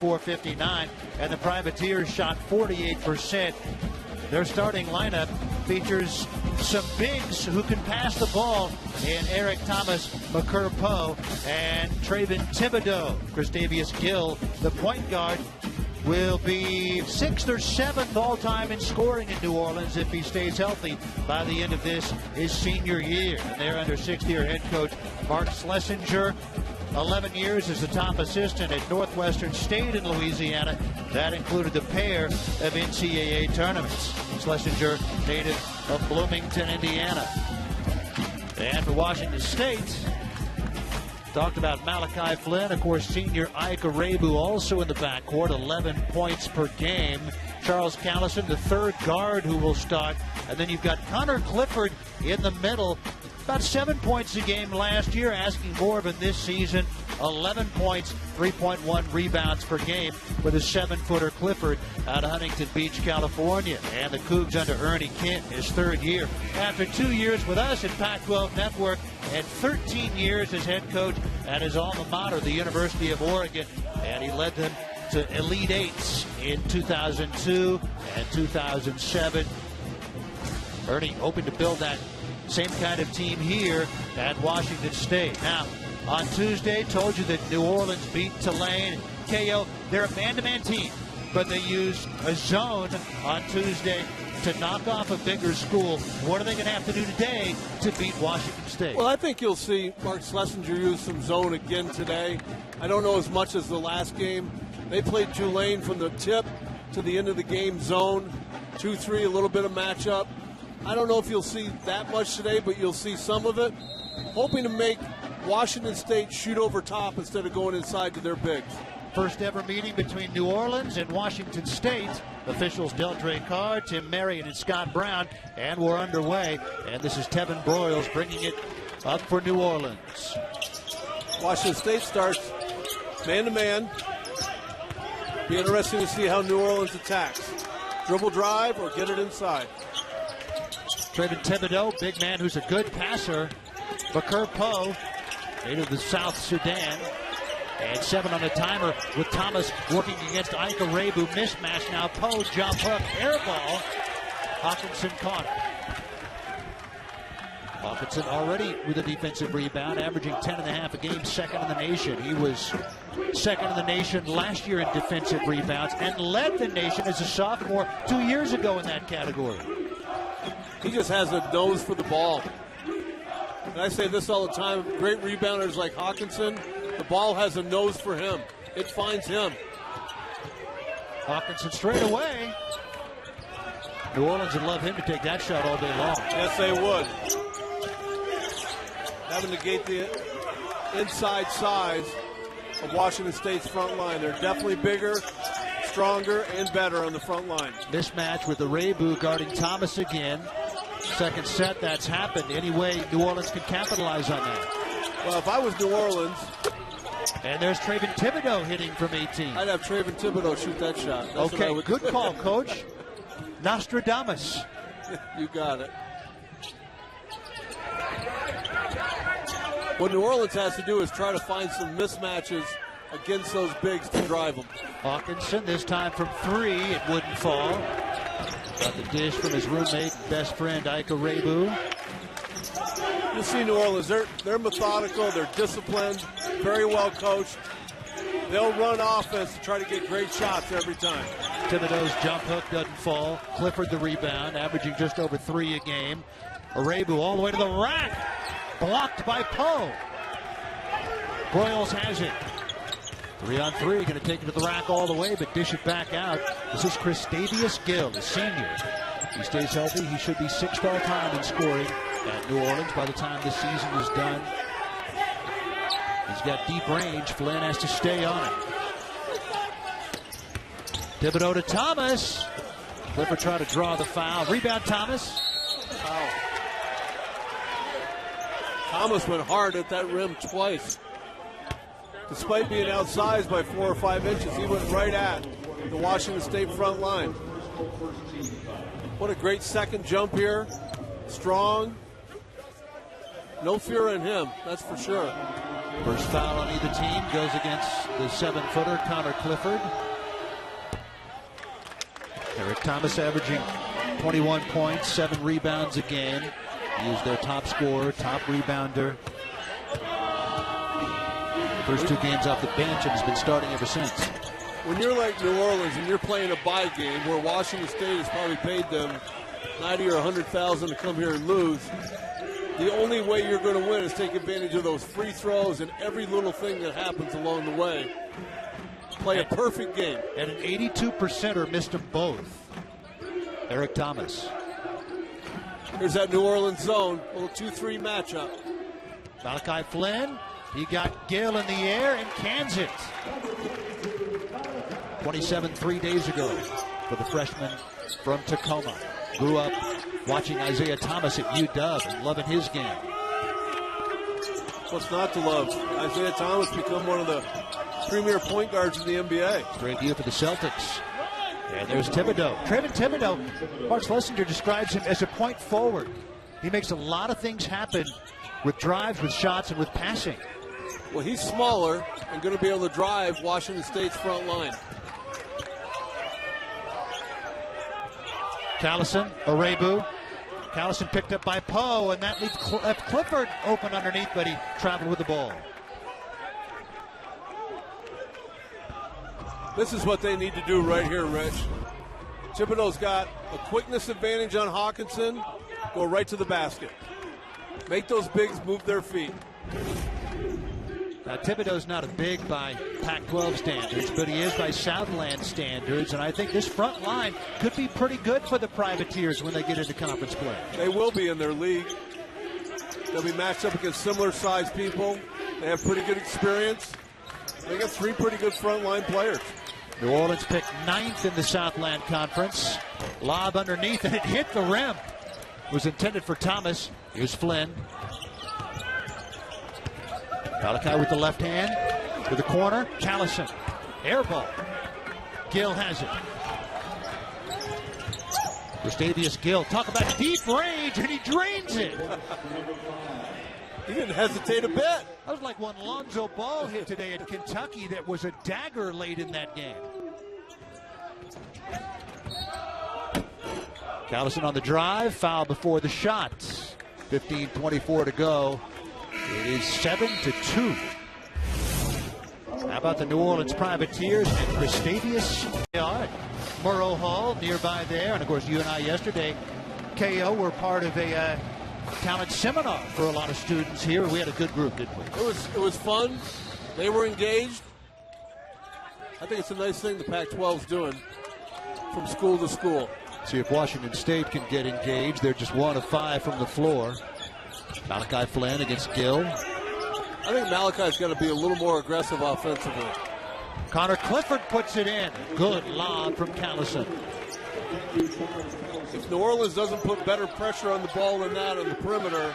459, and the Privateers shot 48%. Their starting lineup features some bigs who can pass the ball in Eric Thomas, Makur Poe, and Traven Thibodeau. Christavius Gill, the point guard, will be 6th or 7th all-time in scoring in New Orleans if he stays healthy by the end of his senior year. And they're under 6th-year head coach Mark Schlesinger. 11 years as the top assistant at Northwestern State in Louisiana. That included the pair of NCAA tournaments. Schlesinger, native of Bloomington, Indiana. And for Washington State, talked about Malachi Flynn. Of course, senior Ike Arebu also in the backcourt, 11 points per game. Charles Callison, the third guard who will start. And then you've got Connor Clifford in the middle. About 7 points a game last year, asking more of him this season. 11 points, 3.1 rebounds per game with a 7-footer Clifford out of Huntington Beach, California. And the Cougs under Ernie Kent, his third year. After 2 years with us at Pac-12 Network and 13 years as head coach at his alma mater, the University of Oregon. And he led them to Elite Eights in 2002 and 2007. Ernie hoping to build that same kind of team here at Washington State. Now, on Tuesday, told you that New Orleans beat Tulane. KO, they're a man-to-man team, but they used a zone on Tuesday to knock off a bigger school. What are they going to have to do today to beat Washington State? Well, I think you'll see Mark Schlesinger use some zone again today. I don't know as much as the last game. They played Tulane from the tip to the end of the game zone, 2-3, a little bit of matchup. I don't know if you'll see that much today, but you'll see some of it. Hoping to make Washington State shoot over top instead of going inside to their bigs. First ever meeting between New Orleans and Washington State. Officials Deldre Carr, Tim Marion, and Scott Brown. And we're underway. And this is Tevin Broyles bringing it up for New Orleans. Washington State starts man-to-man. Be interesting to see how New Orleans attacks. Dribble drive or get it inside. Traven Thibodeau, big man who's a good passer. Makur Poe, native of the South Sudan. And 7 on the timer with Thomas working against Ike Arebu. Mismatch now. Poe, jump hook, air ball. Hawkinson caught it. Hawkinson already with a defensive rebound, averaging 10.5 a game, second in the nation. He was second in the nation last year in defensive rebounds and led the nation as a sophomore 2 years ago in that category. He just has a nose for the ball. And I say this all the time, great rebounders like Hawkinson, the ball has a nose for him. It finds him. Hawkinson straight away. New Orleans would love him to take that shot all day long. Yes, they would. Having to negate the inside size of Washington State's front line. They're definitely bigger, stronger, and better on the front line. Mismatch with Arebu guarding Thomas again. Second set, that's happened. Anyway, New Orleans can capitalize on that. Well, if I was New Orleans... And there's Traven Thibodeau hitting from 18. I'd have Traven Thibodeau shoot that shot. That's okay, good call, Coach. Nostradamus. You got it. What New Orleans has to do is try to find some mismatches against those bigs to drive them. Hawkinson, this time from 3, it wouldn't fall. Got the dish from his roommate, best friend, Ike Arebu. You'll see New Orleans, they're methodical, they're disciplined, very well coached. They'll run offense to try to get great shots every time. Thibodeau's jump hook doesn't fall. Clifford the rebound, averaging just over 3 a game. Arebu all the way to the rack. Blocked by Poe. Broyles has it. 3-on-3, going to take it to the rack all the way, but dish it back out. This is Christavius Gill, the senior. If he stays healthy, he should be 6th all-time in scoring at New Orleans by the time this season is done. He's got deep range. Flynn has to stay on it. Thibodeau to Thomas. Clifford trying to draw the foul. Rebound Thomas. Foul. Thomas went hard at that rim twice. Despite being outsized by 4 or 5 inches, he went right at the Washington State front line. What a great second jump here. Strong. No fear in him, that's for sure. First foul on either team goes against the 7-footer, Connor Clifford. Eric Thomas averaging 21 points, 7 rebounds a game. He is their top scorer, top rebounder. First 2 games off the bench and has been starting ever since. When you're like New Orleans and you're playing a bye game where Washington State has probably paid them $90,000 or $100,000 to come here and lose, the only way you're going to win is take advantage of those free throws and every little thing that happens along the way. Play a perfect game. And an 82%er missed them both. Eric Thomas. Here's that New Orleans zone, little 2-3 matchup. Malachi Flynn, he got Gill in the air and cans it. 27 3 days ago for the freshman from Tacoma. Grew up watching Isaiah Thomas at UW and loving his game. What's not to love? Isaiah Thomas become one of the premier point guards in the NBA. Great deal for the Celtics. And there's Thibodeau. Trevin Thibodeau, Mark Schlesinger describes him as a point forward. He makes a lot of things happen with drives, with shots, and with passing. Well, he's smaller and going to be able to drive Washington State's front line. Callison, Arebu. Callison picked up by Poe, and that left Clifford open underneath, but he traveled with the ball. This is what they need to do right here, Rich. Thibodeau's got a quickness advantage on Hawkinson. Go right to the basket. Make those bigs move their feet. Now, Thibodeau's not a big by Pac-12 standards, but he is by Southland standards, and I think this front line could be pretty good for the Privateers when they get into conference play. They will be in their league. They'll be matched up against similar-sized people. They have pretty good experience. They got 3 pretty good front line players. New Orleans picked 9th in the Southland Conference. Lob underneath, and it hit the rim. It was intended for Thomas. Here's Flynn. Malachi with the left hand, to the corner. Callison, air ball. Gill has it. Gustavius Gill, talk about deep range, and he drains it. He didn't hesitate a bit. That was like one Lonzo Ball hit today at Kentucky that was a dagger late in that game. Callison on the drive, foul before the shot. 15:24 to go. It is 7-2. How about the New Orleans Privateers and Gustavius? Murrow Hall nearby there. And, of course, you and I yesterday, KO, were part of a talent seminar for a lot of students here. We had a good group, didn't we? It was fun. They were engaged. I think it's a nice thing the Pac-12's doing from school to school. See if Washington State can get engaged. They're just 1 of 5 from the floor. Malachi Flynn against Gill. I think Malachi's got to be a little more aggressive offensively. Connor Clifford puts it in. Good lob from Callison. If New Orleans doesn't put better pressure on the ball than that on the perimeter,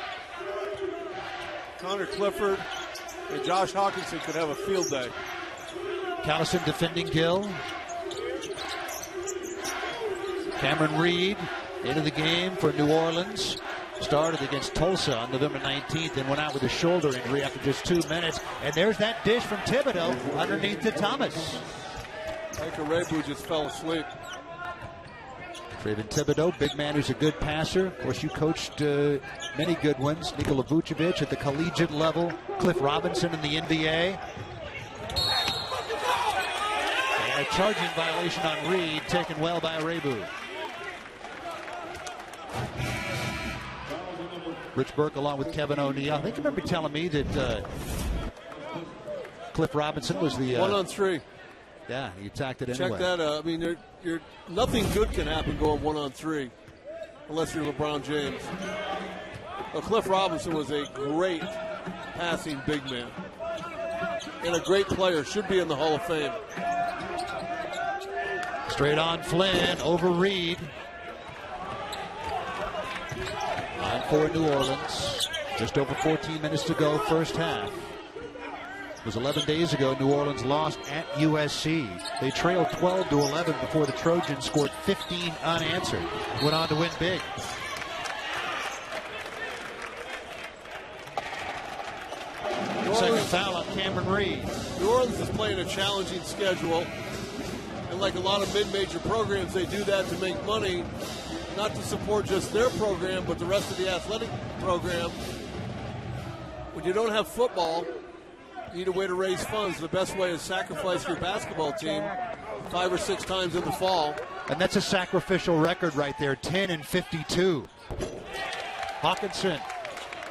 Connor Clifford and Josh Hawkinson could have a field day. Callison defending Gill. Cameron Reed into the game for New Orleans. Started against Tulsa on November 19th and went out with a shoulder injury after just 2 minutes. And there's that dish from Thibodeau underneath to Thomas. Like Arebu just fell asleep. Trevin Thibodeau, big man who's a good passer. Of course, you coached many good ones. Nikola Vucevic at the collegiate level. Cliff Robinson in the NBA. And a charging violation on Reed, taken well by Arebu. Rich Burke along with Kevin O'Neill. I think you remember telling me that Cliff Robinson was the 1-on-3. Yeah, he attacked it anyway. Check that out. I mean, you're nothing good can happen going 1-on-3 unless you're LeBron James. Well, Cliff Robinson was a great passing big man and a great player. Should be in the Hall of Fame. Straight on Flynn over Reed. 9-4 New Orleans. Just over 14 minutes to go, first half. It was 11 days ago New Orleans lost at USC. They trailed 12-11 before the Trojans scored 15 unanswered. Went on to win big. New Orleans foul on Cameron Reed. New Orleans is playing a challenging schedule. And like a lot of mid-major programs, they do that to make money, not to support just their program, but the rest of the athletic program. When you don't have football, you need a way to raise funds. The best way is sacrifice your basketball team 5 or 6 times in the fall. And that's a sacrificial record right there, 10-52. Hawkinson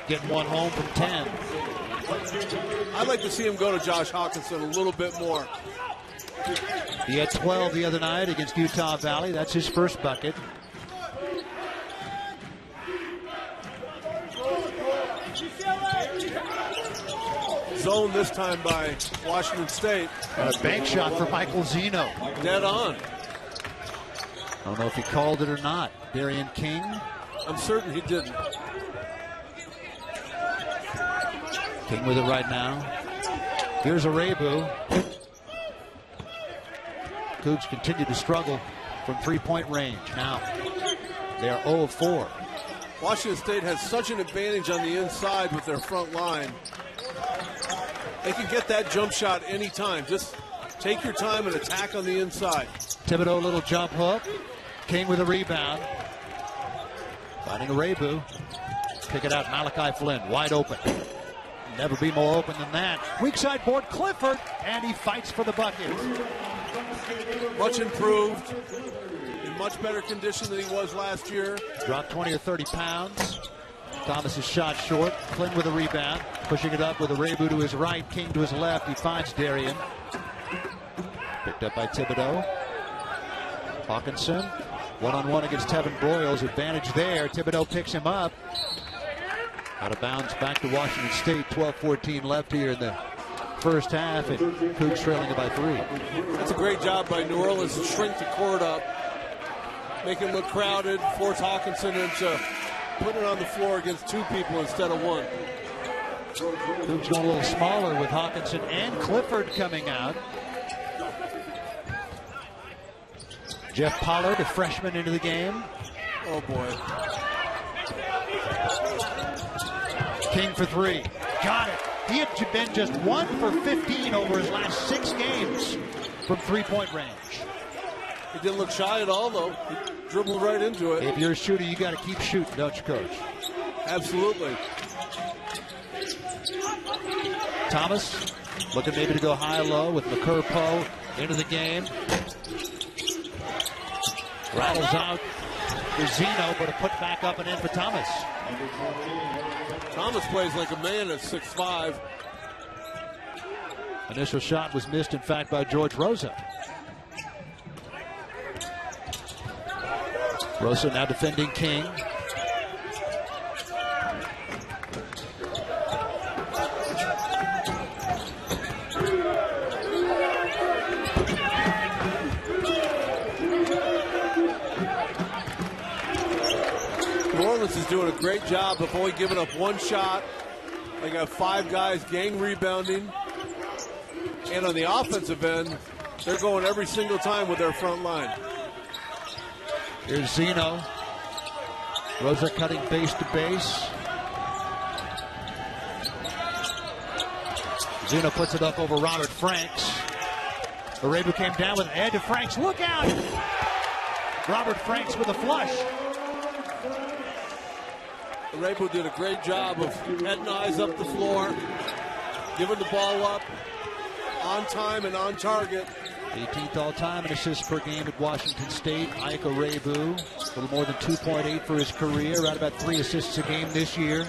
getting one home from 10. I'd like to see him go to Josh Hawkinson a little bit more. He had 12 the other night against Utah Valley. That's his first bucket. Zone this time by Washington State. And a bank shot for Michael Zeno. Dead on. I don't know if he called it or not. Darian King. I'm certain he didn't. King with it right now. Here's Arebu. Cougs continue to struggle from three-point range. Now they are 0 of 4. Washington State has such an advantage on the inside with their front line. They can get that jump shot anytime. Just take your time and attack on the inside. Thibodeau, little jump hook. King with a rebound. Finding Arebu. Pick it out, Malachi Flynn, wide open. Never be more open than that. Weak side board, Clifford, and he fights for the bucket. Much improved. In much better condition than he was last year. Dropped 20 or 30 pounds. Thomas is shot short. Flynn with a rebound. Pushing it up with Arebu to his right. King to his left. He finds Darian. Picked up by Thibodeau. Hawkinson. One-on-one against Tevin Broyles. Advantage there. Thibodeau picks him up. Out of bounds back to Washington State. 12-14 left here in the first half. And Cougs trailing it by 3. That's a great job by New Orleans to shrink the court up. Make it look crowded. Force Hawkinson into putting it on the floor against 2 people instead of 1. Cougs going a little smaller with Hawkinson and Clifford coming out. Jeff Pollard, a freshman, into the game. Oh, boy. King for 3. Got it. He had been just 1 for 15 over his last 6 games from three-point range. He didn't look shy at all, though. He dribbled right into it. If you're a shooter, you got to keep shooting, don't you, Coach? Absolutely. Thomas looking maybe to go high-low with McCurr Poe into the game. Rattles out for Zeno, but a put back up and in for Thomas. Thomas plays like a man at 6'5". Initial shot was missed, in fact, by George Rosa. Rosa now defending King. New Orleans is doing a great job of only giving up 1 shot. They got 5 guys gang rebounding. And on the offensive end, they're going every single time with their front line. Here's Zeno. Rosa cutting base to base. Zeno puts it up over Robert Franks. Arebu came down with an head to Franks. Look out! Robert Franks with a flush. Arebu did a great job of head and eyes up the floor, giving the ball up on time and on target. 18th all-time in assists per game at Washington State. Ike Arebu, a little more than 2.8 for his career, right about 3 assists a game this year.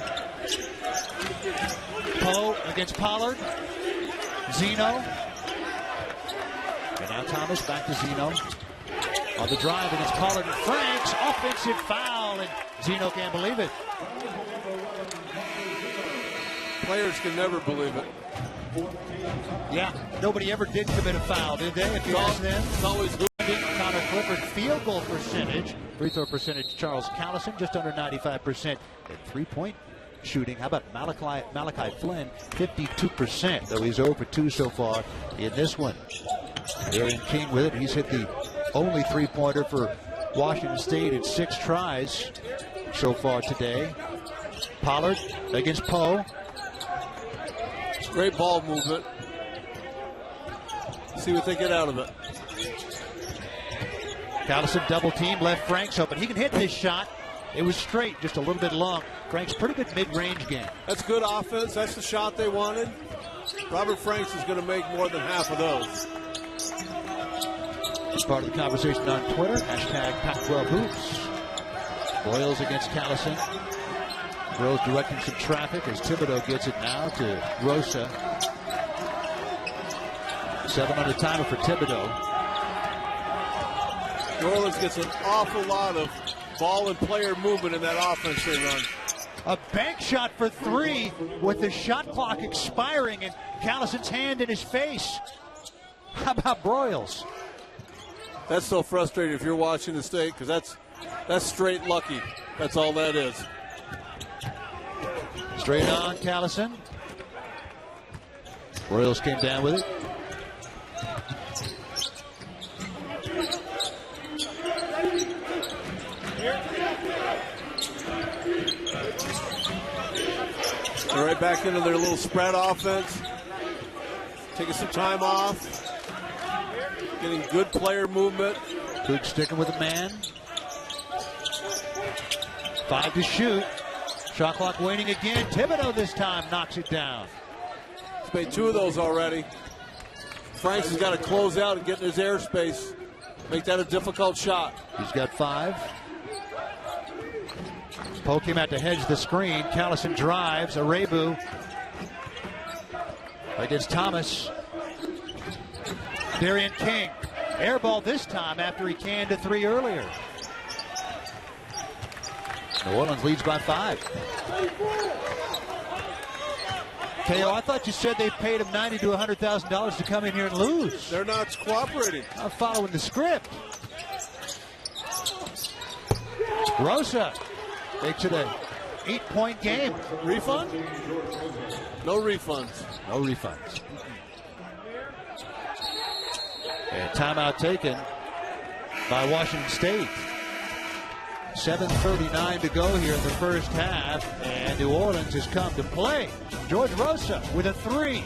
Poe against Pollard. Zeno. And now Thomas back to Zeno. On the drive against Pollard and Franks. Offensive foul, and Zeno can't believe it. Players can never believe it. Yeah, nobody ever did commit a foul, did they? If you ask them. It's always good. Connor Clifford field goal percentage. Free throw percentage, Charles Callison, just under 95%. And three-point shooting, how about Malachi Flynn? 52%, though he's 0 for 2 so far in this one. Darian King with it. He's hit the only three-pointer for Washington State in 6 tries so far today. Pollard against Poe. Great ball movement. See what they get out of it. Callison double team, left Franks open. He can hit this shot. It was straight, just a little bit long. Franks, pretty good mid-range game. That's good offense. That's the shot they wanted. Robert Franks is going to make more than half of those. As part of the conversation on Twitter, hashtag Pac-12Hoops. Broyles against Callison. Broyles directing some traffic as Thibodeau gets it now to Rosa. 7 on the timer for Thibodeau. New Orleans gets an awful lot of ball and player movement in that offense they run. A bank shot for 3 with the shot clock expiring and Callison's hand in his face. How about Broyles? That's so frustrating if you're watching the state because that's straight lucky. That's all that is. Straight on Callison. Broyles came down with it. They're right back into their little spread offense. Taking some time off. Getting good player movement. Cougs sticking with a man. 5 to shoot. Shot clock waiting again. Thibodeau this time knocks it down. He's made 2 of those already. Franks has got to close out and get in his airspace. Make that a difficult shot. He's got 5. Poke him out to hedge the screen. Callison drives. Arebu against Thomas. Darian King. Air ball this time after he canned a 3 earlier. New Orleans leads by 5. KO, I thought you said they paid him $90,000 to $100,000 to come in here and lose. They're not cooperating. I'm following the script. Rosa makes it an 8-point game. Refund? No refunds. No refunds. And timeout taken by Washington State. 7:39 to go here in the first half, and New Orleans has come to play. George Rosa with a 3.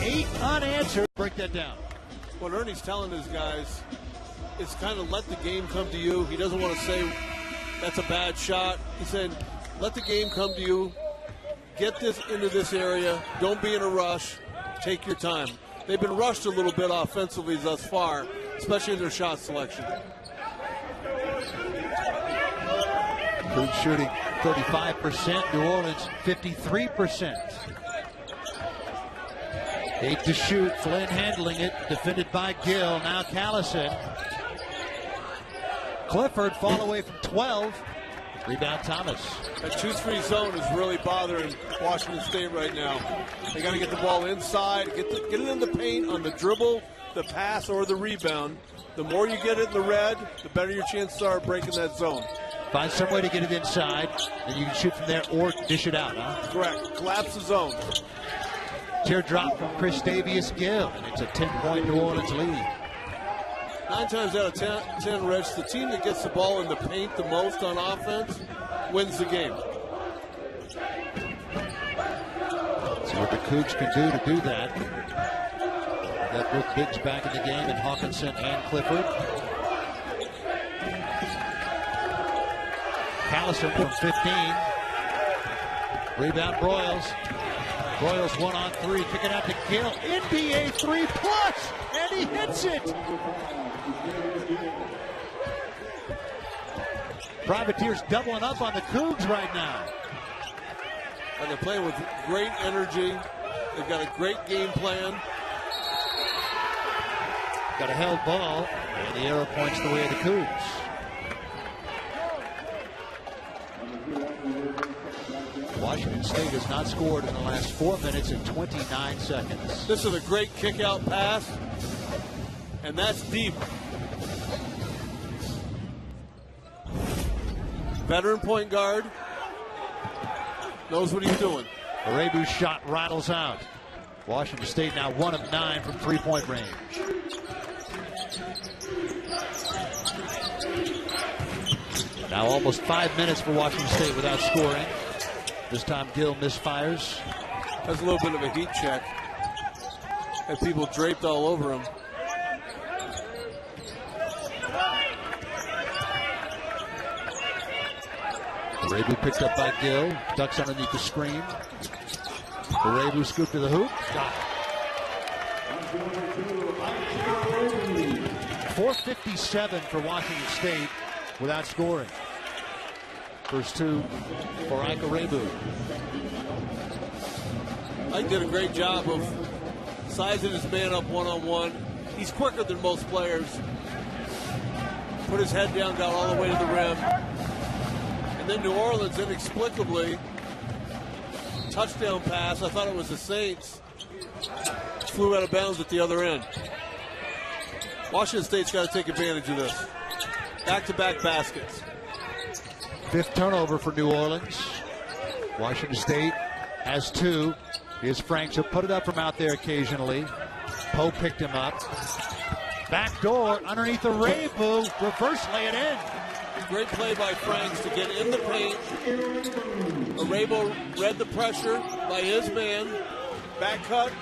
8 unanswered. Break that down. What Ernie's telling his guys is kind of let the game come to you. He doesn't want to say that's a bad shot. He said, let the game come to you. Get this into this area. Don't be in a rush. Take your time. They've been rushed a little bit offensively thus far, especially in their shot selection. Cougs shooting 35%. New Orleans 53%. 8 to shoot. Flynn handling it. Defended by Gill. Now Callison. Clifford fall away from 12. Rebound Thomas. That 2-3 zone is really bothering Washington State right now. They got to get the ball inside, get it in the paint on the dribble, the pass, or the rebound. The more you get it in the red, the better your chances are of breaking that zone. Find some way to get it inside, and you can shoot from there or dish it out, huh? Correct. Collapse the zone. Teardrop from Chris Gill, and it's a 10-point New Orleans lead. 9 times out of 10, Rich, the team that gets the ball in the paint the most on offense wins the game. See what the Cougs can do to do that. We've got both bigs back in the game, and Hawkinson and Clifford. Callison from 15. Rebound Broyles. Broyles 1-on-3, kicking out to Gill. NBA 3+, and he hits it. Privateers doubling up on the Cougs right now. And they're playing with great energy. They've got a great game plan. Got a held ball, and the arrow points the way of the Cougs. Washington State has not scored in the last 4 minutes and 29 seconds. This is a great kick-out pass, and that's deep. Veteran point guard knows what he's doing. Arebu's shot rattles out. Washington State now 1 of 9 from three-point range. Now almost 5 minutes for Washington State without scoring. This time Gill misfires. That's a little bit of a heat check. Had people draped all over him. Arabu picked up by Gill. Ducks underneath the screen. Arabu scooped to the hoop. Got it. 4:57 for Washington State without scoring. First two for Ike Arabu. Ike did a great job of sizing his man up one-on-one. He's quicker than most players. Put his head down, got all the way to the rim. And then New Orleans, inexplicably, touchdown pass. I thought it was the Saints. Flew out of bounds at the other end. Washington State's got to take advantage of this. Back-to-back baskets. Fifth turnover for New Orleans. Washington State has two. Here's Franks, who put it up from out there occasionally. Poe picked him up. Back door underneath the Arabu. Reverse lay it in. Great play by Franks to get in the paint. Arabu read the pressure by his man. Back cut,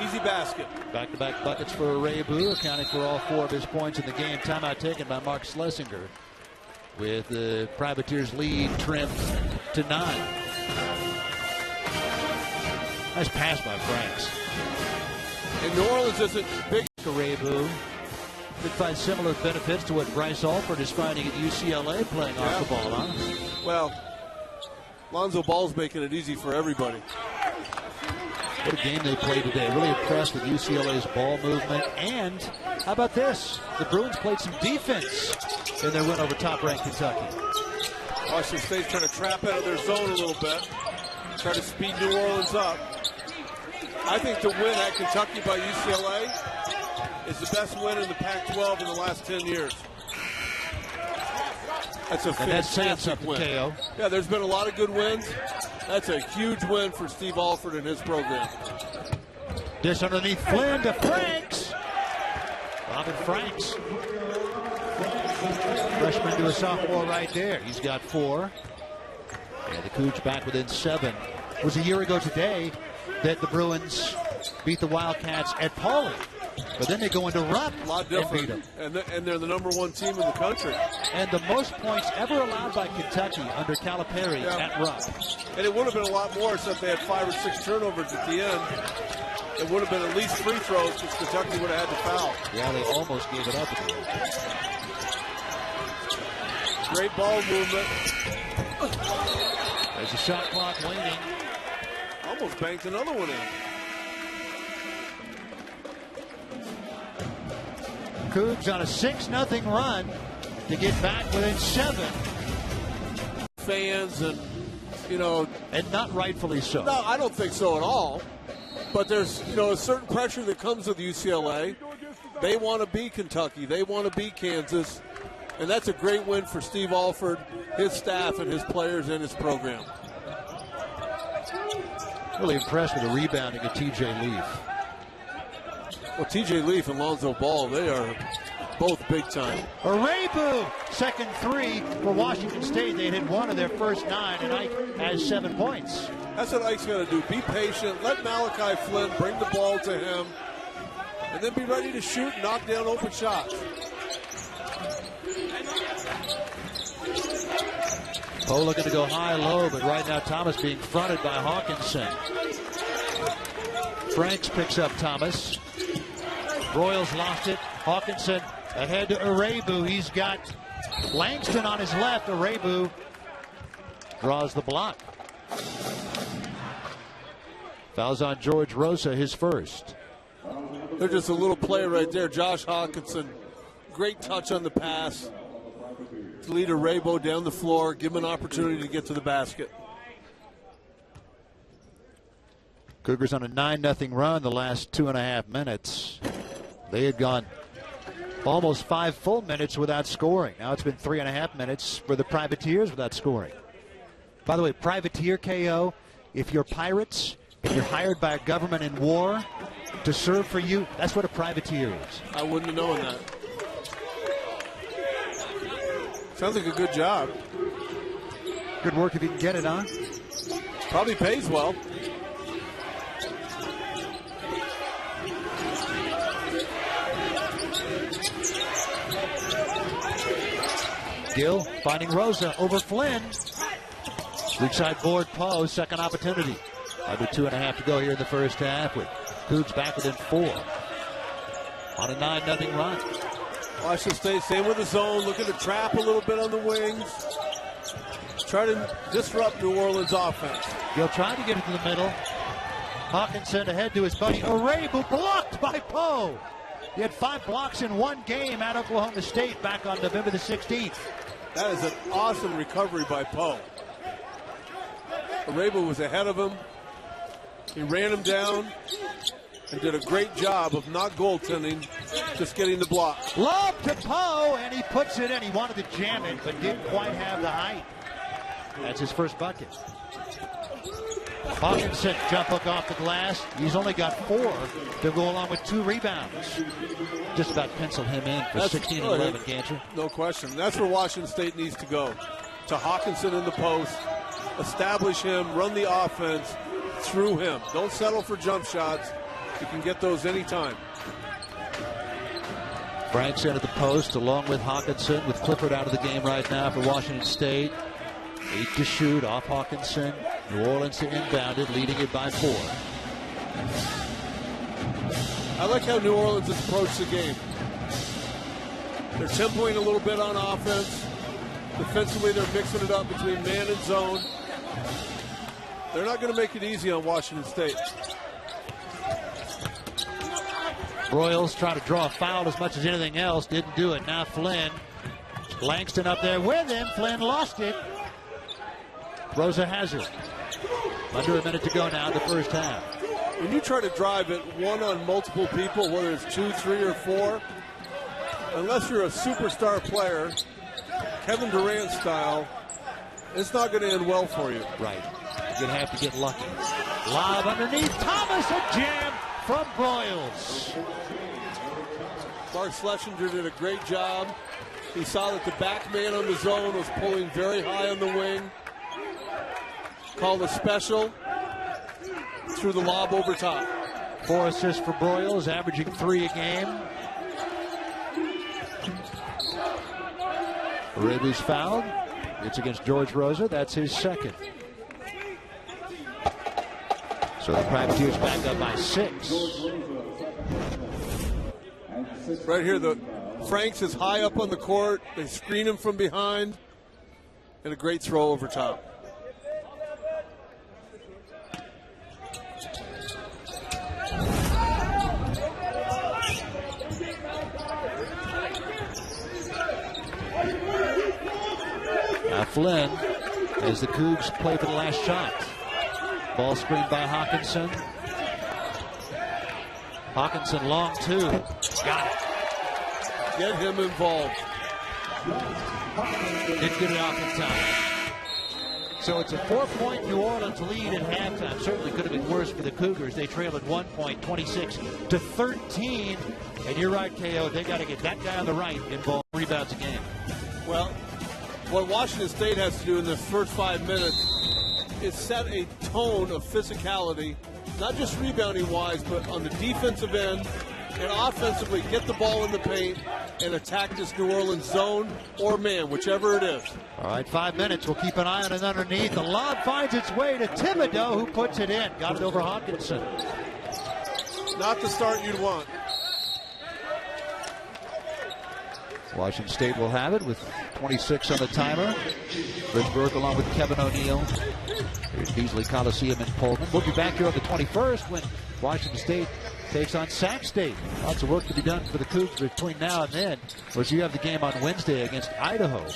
easy basket. Back-to-back buckets for Arabu, accounting for all four of his points in the game. Timeout taken by Mark Schlesinger, with the Privateers' lead trimmed to 9. Nice pass by Franks. And New Orleans isn't big. Arabu could find similar benefits to what Bryce Alford is finding at UCLA playing off the ball, huh? Well, Lonzo Ball's making it easy for everybody. What a game they played today. Really impressed with UCLA's ball movement. And how about this? The Bruins played some defense in their win over top-ranked Kentucky. Washington State's trying to trap out of their zone a little bit. Try to speed New Orleans up. I think the win at Kentucky by UCLA is the best win in the Pac-12 in the last 10 years. That's a fantastic win. KO. Yeah, there's been a lot of good wins. That's a huge win for Steve Alford and his program. Dish underneath Flynn to Franks. Robin Franks. Freshman to a sophomore right there. He's got 4. And the Cougs back within 7. It was a year ago today that the Bruins beat the Wildcats at Pauley. But then they go into Rupp a lot different. and beat them. And they're the number 1 team in the country. And the most points ever allowed by Kentucky under Calipari at Rupp. And it would have been a lot more except they had 5 or 6 turnovers at the end. It would have been at least free throws because Kentucky would have had to foul. Yeah, they almost gave it up at the end. Great ball movement. There's a shot clock waning. Almost banked another one in. Cougs on a 6-0 run to get back within 7. Fans and not rightfully so. No, I don't think so at all. But there's, a certain pressure that comes with UCLA. They want to beat Kentucky. They want to beat Kansas. And that's a great win for Steve Alford, his staff, and his players and his program. Really impressed with the rebounding of T.J. Leaf. Well, T.J. Leaf and Lonzo Ball, they are both big time. Arabu, second 3 for Washington State. They had hit 1 of their first 9, and Ike has 7 points. That's what Ike's going to do. Be patient. Let Malachi Flynn bring the ball to him, and then be ready to shoot and knock down open shots. Oh, looking to go high-low, but right now Thomas being fronted by Hawkinson. Franks picks up Thomas. Royals lost it. Hawkinson ahead to Arabu. He's got Langston on his left. Arabu draws the block. Fouls on George Rosa, his first. There's just a little play right there. Josh Hawkinson, great touch on the pass to lead Arabu down the floor, give him an opportunity to get to the basket. Cougars on a 9-0 run the last 2.5 minutes. They had gone almost 5 full minutes without scoring. Now it's been 3.5 minutes for the Privateers without scoring. By the way, Privateer KO, if you're pirates and you're hired by a government in war to serve for you, that's what a privateer is. I wouldn't have known that. Sounds like a good job. Good work if you can get it, huh? Probably pays well. Gill finding Rosa over Flynn. Weak side board Poe, second opportunity. Under 2.5 to go here in the first half with Cougs back within 4. On a 9-0 run. Washington State, same with the zone, looking to trap a little bit on the wings. Try to disrupt New Orleans offense. Gill trying to get it to the middle. Hawkinson ahead to his buddy Arabu, blocked by Poe. He had 5 blocks in one game at Oklahoma State back on November the 16th. That is an awesome recovery by Poe. Arabu was ahead of him. He ran him down and did a great job of not goaltending, just getting the block. Lob to Poe, and he puts it in. He wanted to jam it, but didn't quite have the height. That's his first bucket. Hawkinson jump hook off the glass. He's only got 4 to go along with 2 rebounds. Just about penciled him in for 16 and 11, can't you? No question. That's where Washington State needs to go. To Hawkinson in the post, establish him, run the offense through him. Don't settle for jump shots. You can get those anytime. Franks in at the post along with Hawkinson, with Clifford out of the game right now for Washington State. 8 to shoot off Hawkinson. New Orleans to inbound it, leading it by 4. I like how New Orleans has approached the game. They're tempoing a little bit on offense. Defensively, they're mixing it up between man and zone. They're not going to make it easy on Washington State. Broyles trying to draw a foul as much as anything else. Didn't do it. Now Flynn. Langston up there with him. Flynn lost it. Rosa has it. Under a minute to go now in the first half. When you try to drive it one on multiple people, whether it's 2, 3, or 4, unless you're a superstar player, Kevin Durant style, it's not going to end well for you. Right. You're going to have to get lucky. Lob underneath. Thomas, a jam from Broyles. Mark Schlesinger did a great job. He saw that the back man on the zone was pulling very high on the wing. Called a special. Threw the lob over top. 4 assists for Broyles, averaging 3 a game. Arabu's fouled. It's against George Rosa. That's his second. So the Privateers back up by 6. Right here, the Franks is high up on the court. They screen him from behind. And a great throw over top. Now Flynn, as the Cougs play for the last shot. Ball screened by Hawkinson. Hawkinson long 2. Got it. Get him involved. Didn't get it off in time. So it's a 4-point New Orleans lead at halftime. Certainly could have been worse for the Cougars. They trailed at 1 point, 26-13. And you're right, KO. They got to get that guy on the right involved. Rebounds a game. Well, what Washington State has to do in the first 5 minutes is set a tone of physicality, not just rebounding wise, but on the defensive end, and offensively get the ball in the paint and attack this New Orleans zone or man, whichever it is. All right, 5 minutes. We'll keep an eye on it underneath. The lob finds its way to Thibodeau, who puts it in. Got it over Hawkinson. Not the start you'd want. Washington State will have it with 26 on the timer. Bridgeburg along with Kevin O'Neill. Here's Beasley Coliseum in Pullman. We'll be back here on the 21st when Washington State takes on Sac State. Lots of work to be done for the Cougs between now and then. Of course, you have the game on Wednesday against Idaho.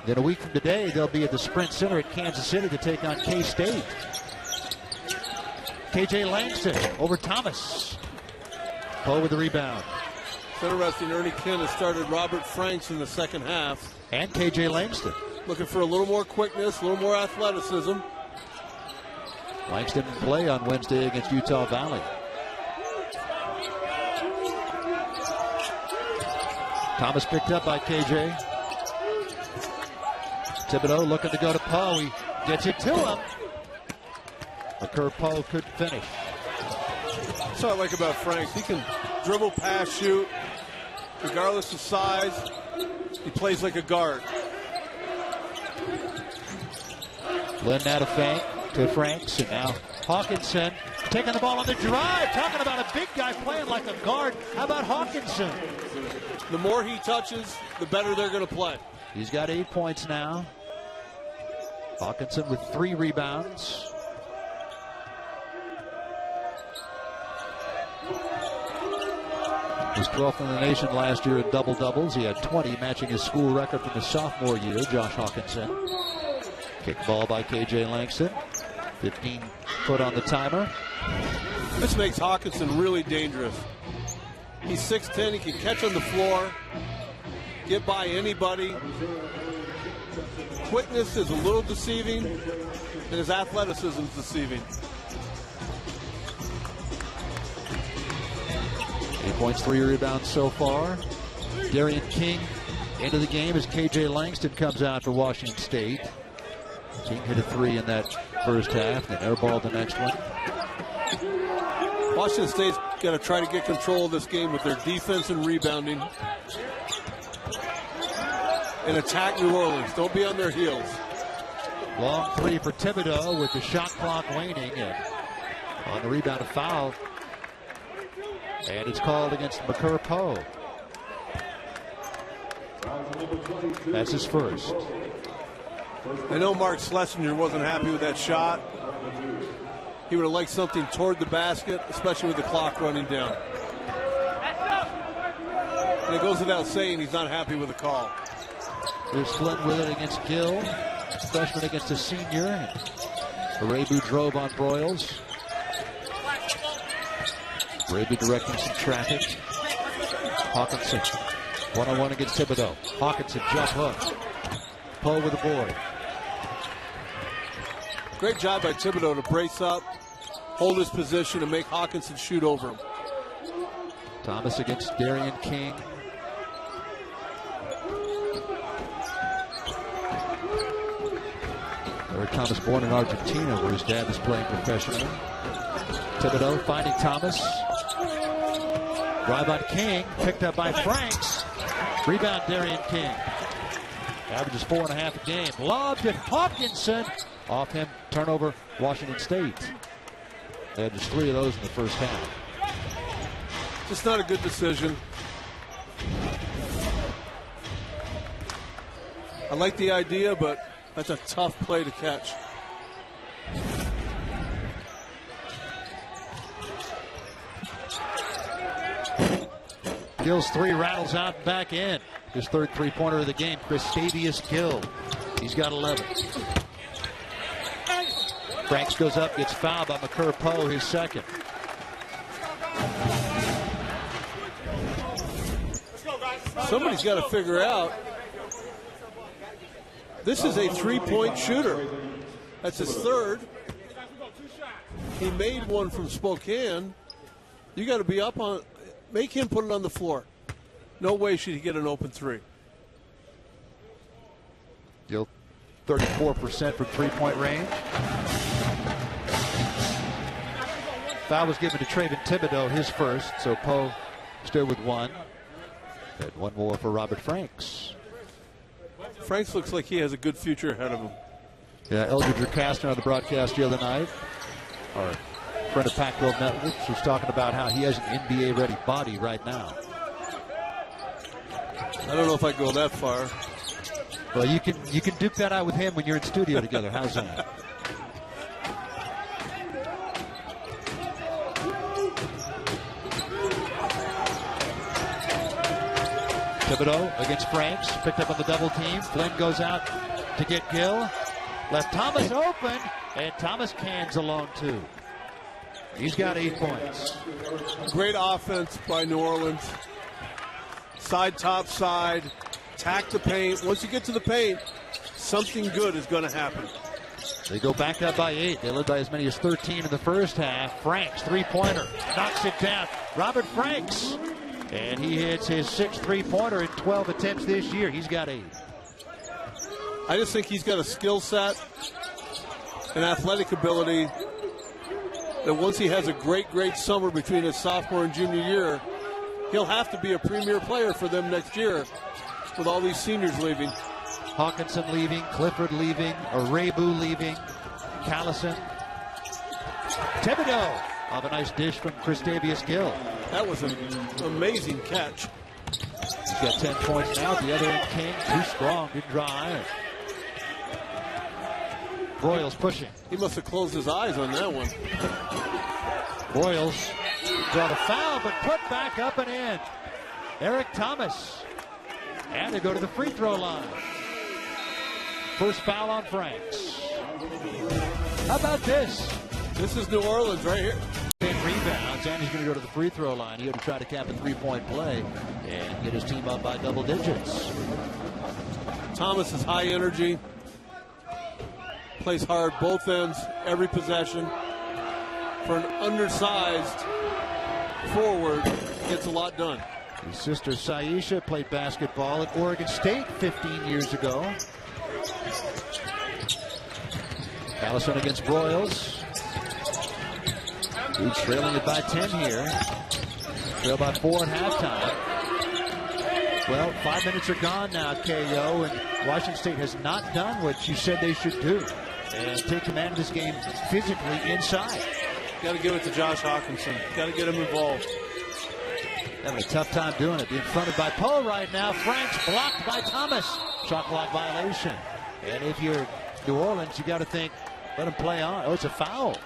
Then a week from today, they'll be at the Sprint Center at Kansas City to take on K-State. KJ Langston over Thomas. Poe with the rebound. It's interesting, Ernie Kent has started Robert Franks in the second half. And KJ Langston. Looking for a little more quickness, a little more athleticism. Langston didn't play on Wednesday against Utah Valley. Thomas picked up by KJ. Thibodeau looking to go to Poe. He gets it to him. Makur Poe could finish. That's what I like about Franks. He can dribble, pass, shoot, regardless of size. He plays like a guard. Flynn now to Franks, and now Hawkinson taking the ball on the drive. Talking about a big guy playing like a guard. How about Hawkinson? The more he touches, the better they're going to play. He's got 8 points now. Hawkinson with 3 rebounds. He was 12th in the nation last year in double-doubles. He had 20, matching his school record from his sophomore year, Josh Hawkinson. Kick ball by KJ Langston. 15 foot on the timer. This makes Hawkinson really dangerous. He's 6'10", he can catch on the floor, get by anybody. Quickness is a little deceiving, and his athleticism is deceiving. 8 points, 3 rebounds so far. Darian King into the game as KJ Langston comes out for Washington State. King hit a 3 in that first half, then airballed the next one. Washington State's got to try to get control of this game with their defense and rebounding. And attack New Orleans. Don't be on their heels. Long 3 for Thibodeau with the shot clock waning. And on the rebound, a foul. And it's called against Makur Poe. That's his first. I know Mark Schlesinger wasn't happy with that shot. He would have liked something toward the basket, especially with the clock running down. And it goes without saying he's not happy with the call. There's Flynn with it against Gill. Freshman against a senior. Arabu drove on Broyles. Arabu directing some traffic. Hawkinson, one-on-one against Thibodeau. Hawkinson, jump hook. Poe with the board. Great job by Thibodeau to brace up, hold his position, and make Hawkinson shoot over him. Thomas against Darian King. Eric Thomas, born in Argentina, where his dad was playing professionally. Thibodeau finding Thomas. Drive on King, picked up by Franks. Rebound Darian King. Averages 4.5 a game. Lobbed at Hawkinson. Off him, turnover, Washington State. They had just 3 of those in the first half. Just not a good decision. I like the idea, but that's a tough play to catch. Gill's 3 rattles out and back in. His third 3-pointer of the game, Kristavius Gill. He's got 11. Franks goes up, gets fouled by Makur Poe, his second. Somebody's got to figure out. This is a 3-point shooter. That's his third. He made one from Spokane. You got to be up on, make him put it on the floor. No way should he get an open 3. Gill 34% from 3-point range. Foul was given to Traven Thibodeau, his first, so Poe still with 1. And 1 more for Robert Franks. Franks looks like he has a good future ahead of him. Yeah, Eldridge Kastner on the broadcast the other night, our friend of Pac-12 Networks, was talking about how he has an NBA-ready body right now. I don't know if I go that far. Well, you can duke that out with him when you're in studio together. How's that? Thibodeau against Franks, picked up on the double team. Flynn goes out to get Gill. Left Thomas open, and Thomas cans along 2. He's got 8 points. Great offense by New Orleans. Side, top side, attack the paint. Once you get to the paint, something good is going to happen. They go back up by 8. They led by as many as 13 in the first half. Franks, 3-pointer, knocks it down. Robert Franks. And he hits his 6th 3-pointer in 12 attempts this year. He's got 8. I just think he's got a skill set and athletic ability that once he has a great summer between his sophomore and junior year, he'll have to be a premier player for them next year with all these seniors leaving. Hawkinson leaving, Clifford leaving, Arabu leaving. Callison. Thibodeau off a nice dish from Christavius Gill. That was an amazing catch. He's got 10 points now. The other end, King, too strong, didn't draw iron. Broyles pushing. He must have closed his eyes on that one. Broyles got a foul, but put back up and in. Eric Thomas. And they go to the free throw line. First foul on Franks. How about this? This is New Orleans right here. 10 rebounds, and he's going to go to the free throw line. He had to try to cap a three-point play and get his team up by double digits. Thomas is high energy. Plays hard both ends, every possession. For an undersized forward, gets a lot done. His sister Saisha played basketball at Oregon State 15 years ago. Allison against Broyles. Dudes trailing it by 10 here. Trail by 4 at halftime. Well, 5 minutes are gone now, KO, and Washington State has not done what you said they should do and take command of this game physically inside. Got to give it to Josh Hawkinson. Got to get him involved. Having a tough time doing it. Being fronted by Poe right now. Franks blocked by Thomas. Shot clock violation. And if you're New Orleans, you got to think, let him play on. Oh, it's a foul.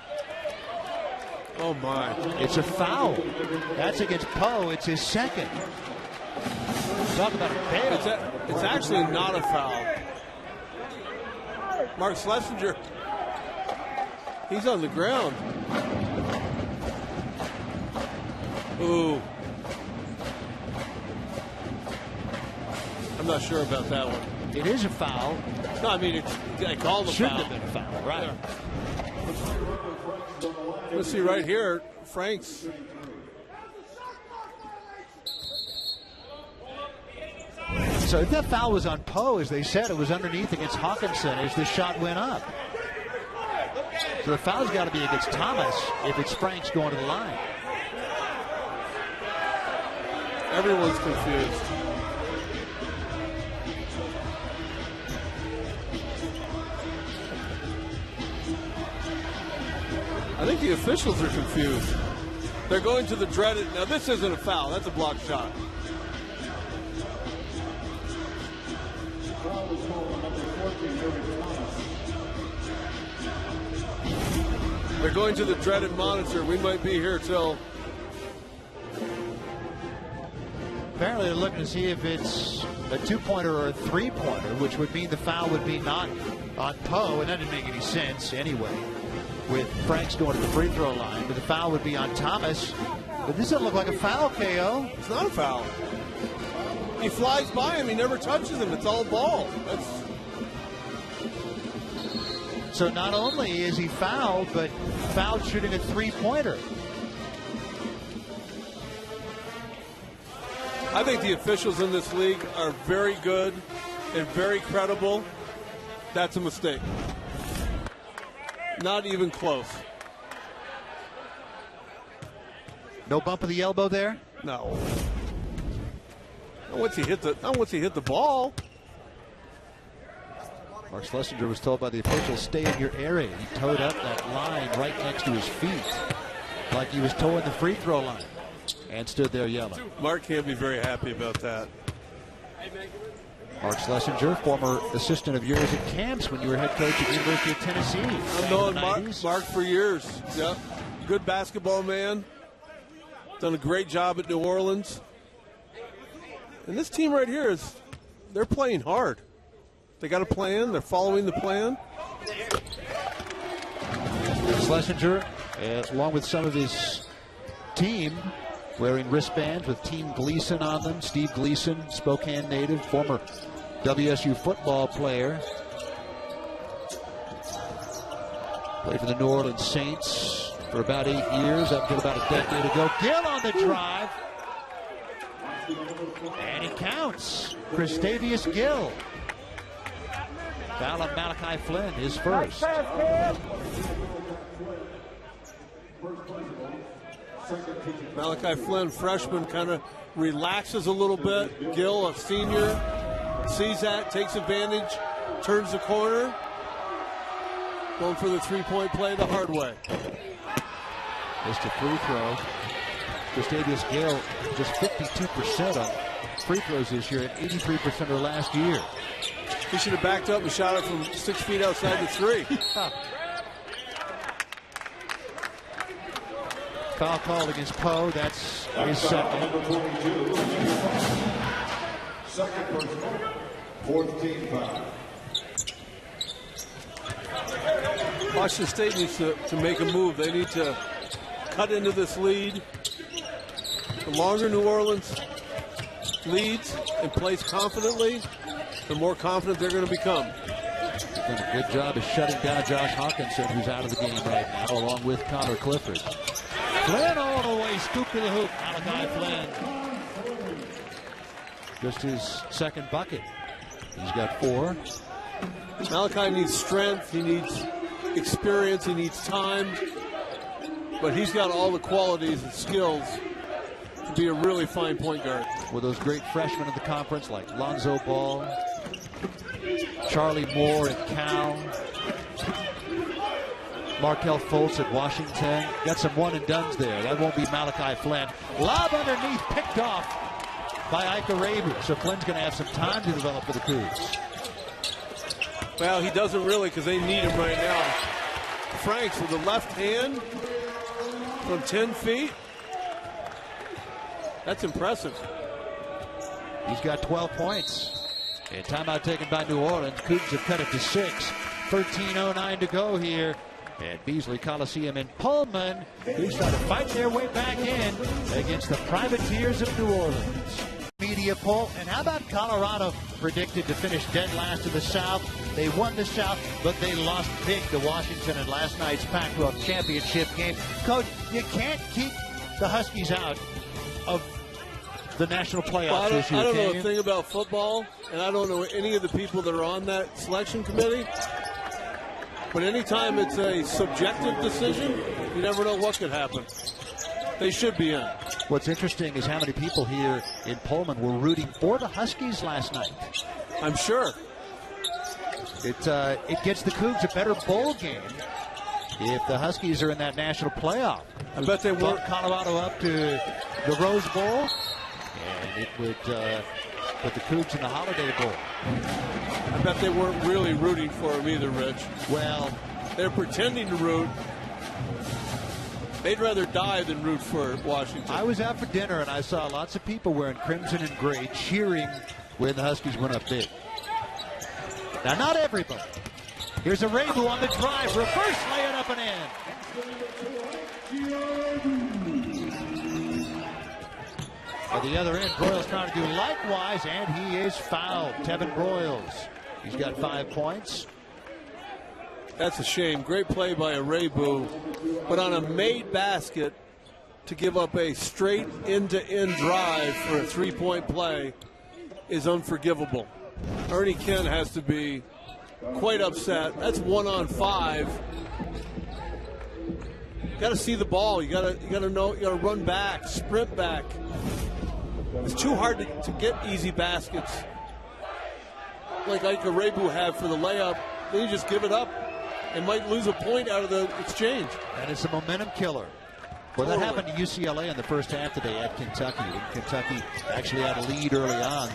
Oh, my. It's a foul. That's against Poe. It's his second. Talk about a bail. It's actually not a foul. Mark Schlesinger, he's on the ground. Ooh. I'm not sure about that one. It is a foul. No, I mean, I called a Shouldn't foul. have been a foul, right? Yeah. Let's see right here, Franks. So if that foul was on Poe, as they said, it was underneath against Hawkinson as the shot went up. So the foul's got to be against Thomas if it's Franks going to the line. Everyone's confused. I think the officials are confused. They're going to the dreaded. Now, this isn't a foul. That's a blocked shot. They're going to the dreaded monitor. We might be here till. Apparently they're looking to see if it's a two-pointer or a three-pointer, which would mean the foul would be not on Poe, and that didn't make any sense anyway, with Franks going to the free throw line. But the foul would be on Thomas. But this doesn't look like a foul, KO. It's not a foul. He flies by him. He never touches him. It's all ball. So not only is he fouled, but fouled shooting a three-pointer. I think the officials in this league are very good and very credible. That's a mistake. Not even close. No bump of the elbow there? No. Not once he hit the ball. Mark Schlesinger was told by the officials, stay in your area. He towed up that line right next to his feet, like he was towing the free throw line, and stood there yelling. Mark can't be very happy about that. Mark Schlesinger, former assistant of yours at camps when you were head coach at the University of Tennessee. I've known Mark for years. Yep. Good basketball man. Done a great job at New Orleans. And this team right here they're playing hard. They got a plan. They're following the plan. Schlesinger, along with some of his team, wearing wristbands with Team Gleason on them. Steve Gleason, Spokane native, former WSU football player. Played for the New Orleans Saints for about 8 years, up until about a decade ago. Gill on the drive. And it counts. Christavius Gill. Foul on Malachi Flynn, his first. Malachi Flynn, freshman, kind of relaxes a little bit. Gill, a senior, sees that, takes advantage, turns the corner. Going for the three-point play the hard way. Just a free throw. Gustavius Gale just 52% on free throws this year and 83% of last year. He should have backed up and shot it from 6 feet outside the three. Foul called against Poe. That's his second. Number 42. Second personal. Fourth team foul. Washington State needs to make a move. They need to cut into this lead. The longer New Orleans leads and plays confidently, the more confident they're going to become. Done a good job of shutting down Josh Hawkinson, who's out of the game right now, along with Connor Clifford. Flynn all the way, scoop to the hoop. Malachi Flynn. Just his second bucket. He's got 4. Malachi needs strength. He needs experience. He needs time. But he's got all the qualities and skills to be a really fine point guard. With those great freshmen in the conference like Lonzo Ball, Charlie Moore at Cal, Markelle Fultz at Washington. Got some one-and-dones there. That won't be Malachi Flynn. Lob underneath, picked off by Ike Arabu. So Flynn's going to have some time to develop for the Cougs. Well, he doesn't really, because they need him right now. Franks with the left hand from 10 feet. That's impressive. He's got 12 points. And timeout taken by New Orleans. Cougs have cut it to 6. 13:09 to go here at Beasley Coliseum in Pullman. Cougs trying to fight their way back in against the Privateers of New Orleans. Media poll. And how about Colorado, predicted to finish dead last in the South? They won the South, but they lost big to Washington in last night's Pac-12 championship game. Coach, you can't keep the Huskies out of the national playoffs this year. I don't know a thing about football, and I don't know any of the people that are on that selection committee. But anytime it's a subjective decision, you never know what could happen. They should be in. What's interesting is how many people here in Pullman were rooting for the Huskies last night. I'm sure. It gets the Cougs a better bowl game if the Huskies are in that national playoff. I bet they brought Colorado up to the Rose Bowl, and it would put the Cougs in the Holiday Bowl. I bet they weren't really rooting for him either, Rich. Well, they're pretending to root. They'd rather die than root for Washington. I was out for dinner, and I saw lots of people wearing crimson and gray cheering when the Huskies went up big. Now, not everybody. Here's Arabu on the drive. Reverse lay it up and in. At the other end, Broyles trying to do likewise, and he is fouled. Tevin Broyles. He's got 5 points. That's a shame. Great play by Arabu. But on a made basket, to give up a straight end-to-end drive for a three-point play is unforgivable. Ernie Kent has to be quite upset. That's 1-on-5. You got to see the ball. You got to know. You got to run back, sprint back. It's too hard to get easy baskets like Ike Arabu had for the layup. Then you just give it up and might lose a point out of the exchange. And it's a momentum killer. Well, that happened to UCLA in the first half today at Kentucky. When Kentucky actually had a lead early on,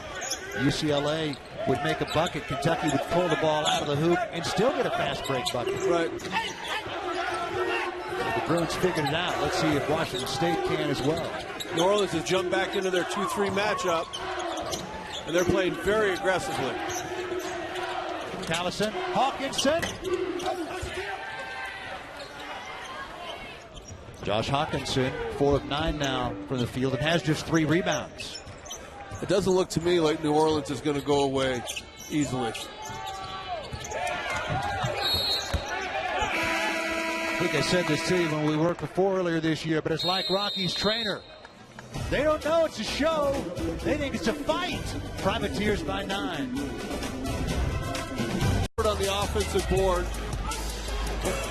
UCLA would make a bucket. Kentucky would pull the ball out of the hoop and still get a fast break bucket. Right. The Bruins figured it out. Let's see if Washington State can as well. New Orleans has jumped back into their 2-3 matchup, and they're playing very aggressively. Callison, Hawkinson. Josh Hawkinson, 4 of 9 now from the field, and has just 3 rebounds. It doesn't look to me like New Orleans is going to go away easily. I think I said this to you when we worked before earlier this year, but it's like Rocky's trainer. They don't know it's a show. They think it's a fight. Privateers by 9. On the offensive board,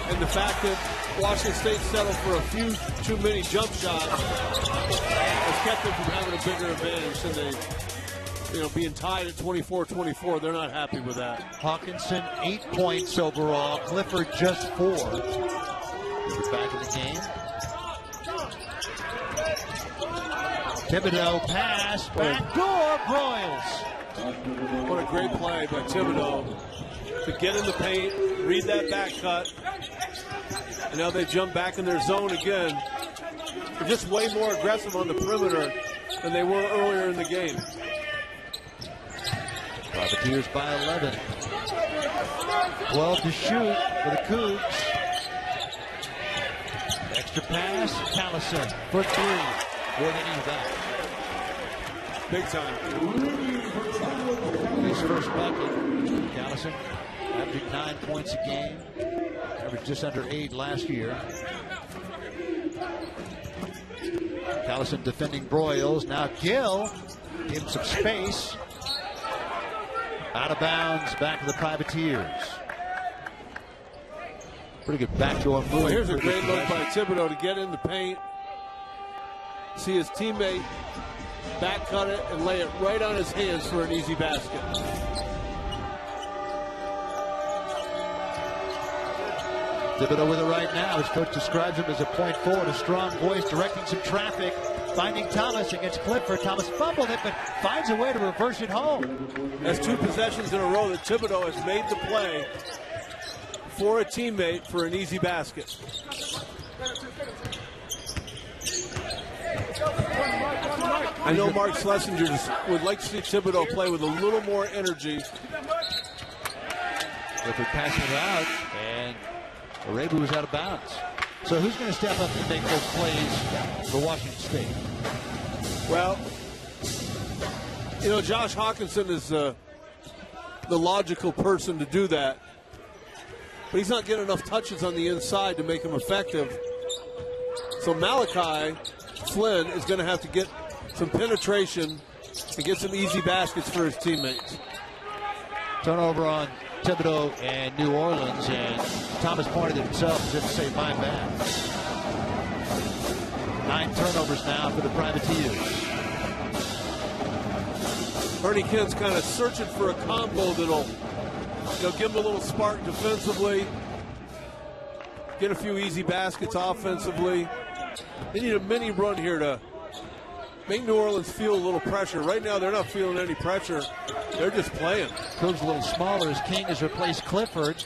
and the fact that Washington State settled for a few too many jump shots has kept them from having a bigger advantage than being tied at 24-24, they're not happy with that. Hawkinson, 8 points overall. Clifford just 4. Clifford back in the game. Thibodeau pass, backdoor Broyles. What a great play by Thibodeau to get in the paint, read that back cut, and now they jump back in their zone again. They're just way more aggressive on the perimeter than they were earlier in the game. Privateers by 11. 12 to shoot for the Cougs. Extra pass, Callison for 3. Boy, they need that. Big time. His first bucket. Callison averaging 9 points a game. Averaged just under 8 last year. Callison defending Broyles. Now Gill. Give him some space. Out of bounds, back to the Privateers. Pretty good backdoor move. Well, here's a great look by Thibodeau to get in the paint. See his teammate back cut it and lay it right on his hands for an easy basket. Thibodeau with it right now. His coach describes him as a point forward, a strong voice, directing some traffic, finding Thomas against Clifford. Thomas fumbled it, but finds a way to reverse it home. That's 2 possessions in a row that Thibodeau has made the play for a teammate for an easy basket. I know Mark Schlesinger would like to see Thibodeau play with a little more energy. Clifford passing it out, and Arabu was out of bounds. So who's going to step up and make those plays for Washington State? Well, Josh Hawkinson is the logical person to do that. But he's not getting enough touches on the inside to make him effective. So Malachi Flynn is going to have to get some penetration and get some easy baskets for his teammates. Turnover on Thibodeau and New Orleans, and Thomas pointed at himself as if to say, my bad. 9 turnovers now for the Privateers. Ernie Kent's kind of searching for a combo that'll give him a little spark defensively, get a few easy baskets offensively. They need a mini run here to make New Orleans feel a little pressure. Right now, they're not feeling any pressure. They're just playing. Cougs a little smaller as King has replaced Clifford.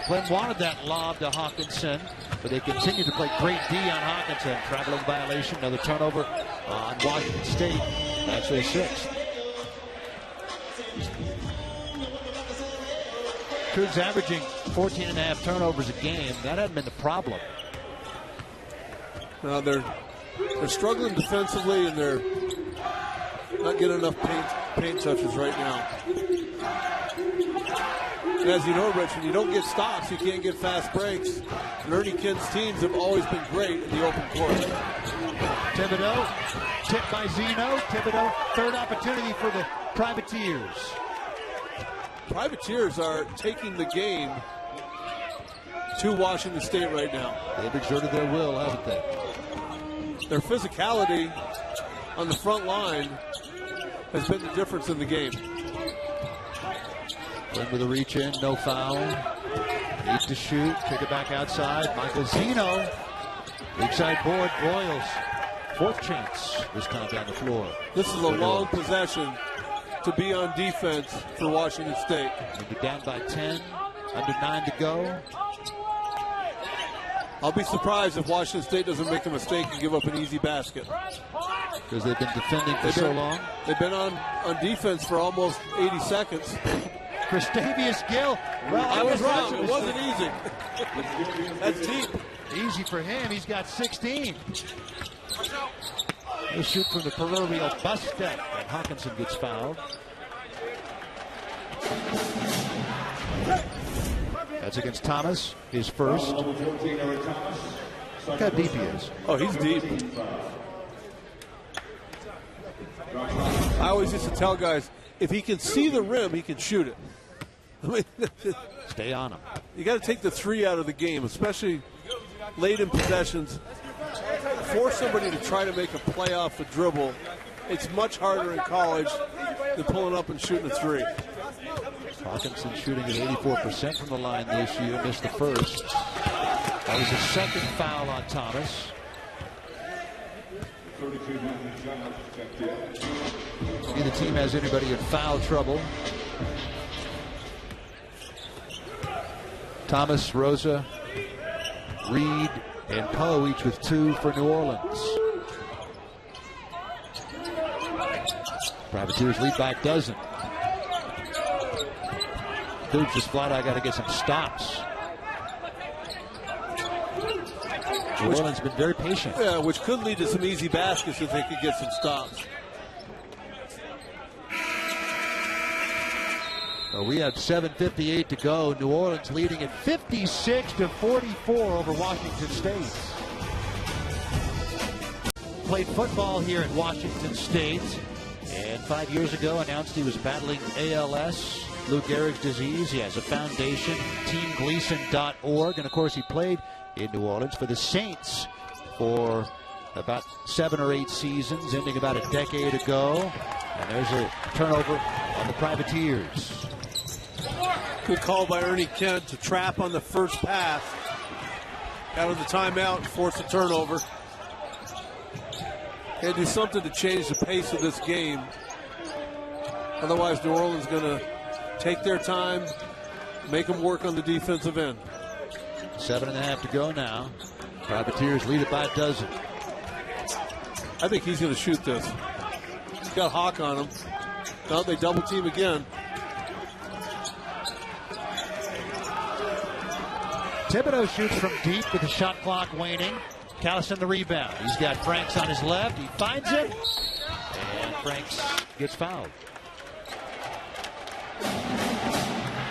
Flynn wanted that lob to Hawkinson, but they continue to play great D on Hawkinson. Traveling violation, another turnover on Washington State. Actually a 6th. Cougs averaging 14.5 turnovers a game. That hadn't been the problem. Now they're struggling defensively, and they're not getting enough paint touches right now. And as you know, Rich, when you don't get stops, you can't get fast breaks. And Ernie Kent's teams have always been great in the open court. Thibodeau, tipped by Zeno. Thibodeau, third opportunity for the Privateers. Privateers are taking the game to Washington State right now. They've exerted their will, haven't they? Their physicality on the front line has been the difference in the game. Flynn with a reach in, no foul. Needs to shoot, kick it back outside. Michael Zeno, weak side board, Broyles. 4th chance this time down the floor. This is a long possession to be on defense for Washington State. They're down by 10, under 9 to go. I'll be surprised if Washington State doesn't make a mistake and give up an easy basket. Because they've been defending for so long. They've been on defense for almost 80 seconds. Kristavius Gill. Well, I was wrong. It wasn't easy. That's deep. Easy for him. He's got 16. He'll shoot from the proverbial bus step, and Hawkinson gets fouled. That's against Thomas, his first. Look how deep he is. Oh, he's deep. I always used to tell guys, if he can see the rim, he can shoot it. I mean, stay on him. You got to take the 3 out of the game, especially late in possessions. Force somebody to try to make a play off the dribble. It's much harder in college than pulling up and shooting a three. Hawkinson shooting at 84% from the line this year, missed the first. That was his second foul on Thomas. Neither team has anybody in foul trouble. Thomas, Rosa, Reed, and Poe each with 2 for New Orleans. Privateers lead by a dozen. Dude's just flat out got to get some stops. New Orleans has been very patient. Yeah, which could lead to some easy baskets if they could get some stops. Well, we have 7:58 to go. New Orleans leading at 56-44 over Washington State. Played football here at Washington State, and 5 years ago announced he was battling ALS, Lou Gehrig's disease. He has a foundation, teamgleason.org, and of course he played in New Orleans for the Saints for about 7 or 8 seasons, ending about a decade ago. And there's a turnover on the Privateers. Good call by Ernie Kent to trap on the first pass. Out of the timeout and force a turnover. They do something to change the pace of this game. Otherwise, New Orleans going to take their time, make them work on the defensive end. 7.5 to go now. Privateers lead it by a dozen. I think he's going to shoot this. He's got Hawk on him. Now they double team again. Thibodeau shoots from deep with the shot clock waning. Callison the rebound. He's got Franks on his left. He finds it. And Franks gets fouled.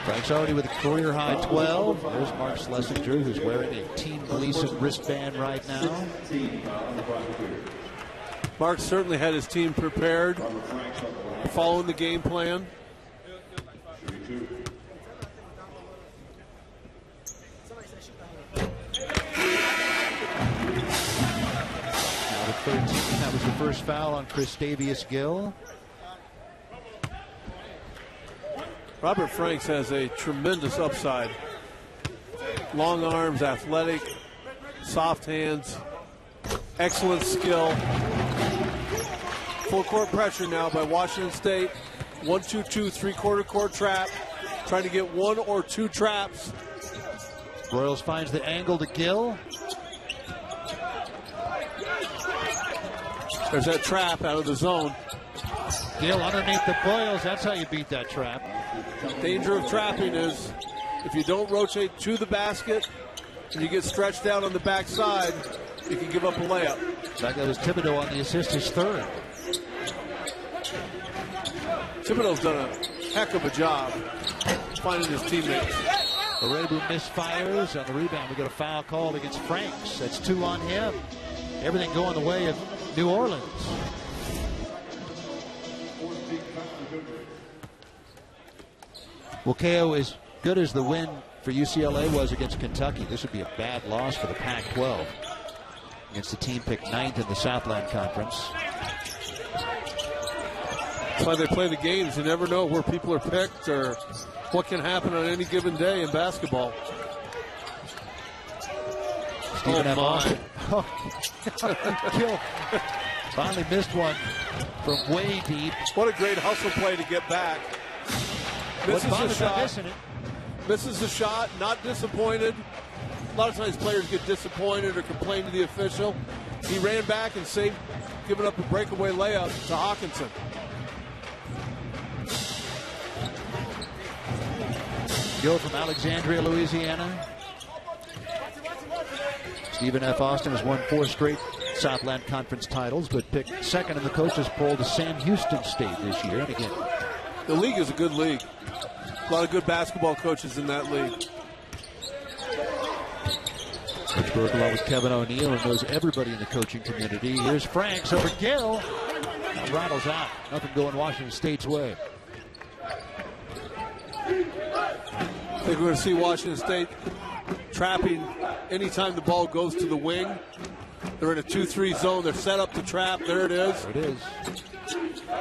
Franks already with a career high 12. There's Mark Schlesinger, who's wearing a Team Gleason wristband right now. Mark certainly had his team prepared, following the game plan. Now to 13. That was the first foul on Christavius Gill. Robert Franks has a tremendous upside. Long arms, athletic, soft hands, excellent skill. Full court pressure now by Washington State. 1-2-2, three-quarter court trap. Trying to get 1 or 2 traps. Royals finds the angle to Gill. There's that trap out of the zone. Gill underneath the Boyles. That's how you beat that trap. Danger of trapping is if you don't rotate to the basket and you get stretched out on the backside, you can give up a layup. In fact, that was Thibodeau on the assist, his third. Thibodeau's done a heck of a job finding his teammates. Arebu misfires on the rebound. We got a foul called against Franks. That's 2 on him. Everything going the way of New Orleans. Well, KO, as good as the win for UCLA was against Kentucky, this would be a bad loss for the Pac-12 against the team picked 9th in the Southland Conference. That's why they play the games. You never know where people are picked or what can happen on any given day in basketball. Stephen F. Austin. Gill finally missed one from way deep. What a great hustle play to get back. Misses the shot. Misses the shot. Not disappointed. A lot of times players get disappointed or complain to the official. He ran back and saved, giving up a breakaway layup to Hawkinson. Gill from Alexandria, Louisiana. Stephen F. Austin has won 4 straight Southland Conference titles, but picked 2nd in the coaches poll to Sam Houston State this year. And again, the league is a good league. A lot of good basketball coaches in that league. Coach Burke, along with Kevin O'Neill, and knows everybody in the coaching community. Here's Franks over Gill. And rattles out. Nothing going Washington State's way. I think we're going to see Washington State trapping anytime the ball goes to the wing. They're in a 2-3 zone. They're set up to trap. There it is. There it is.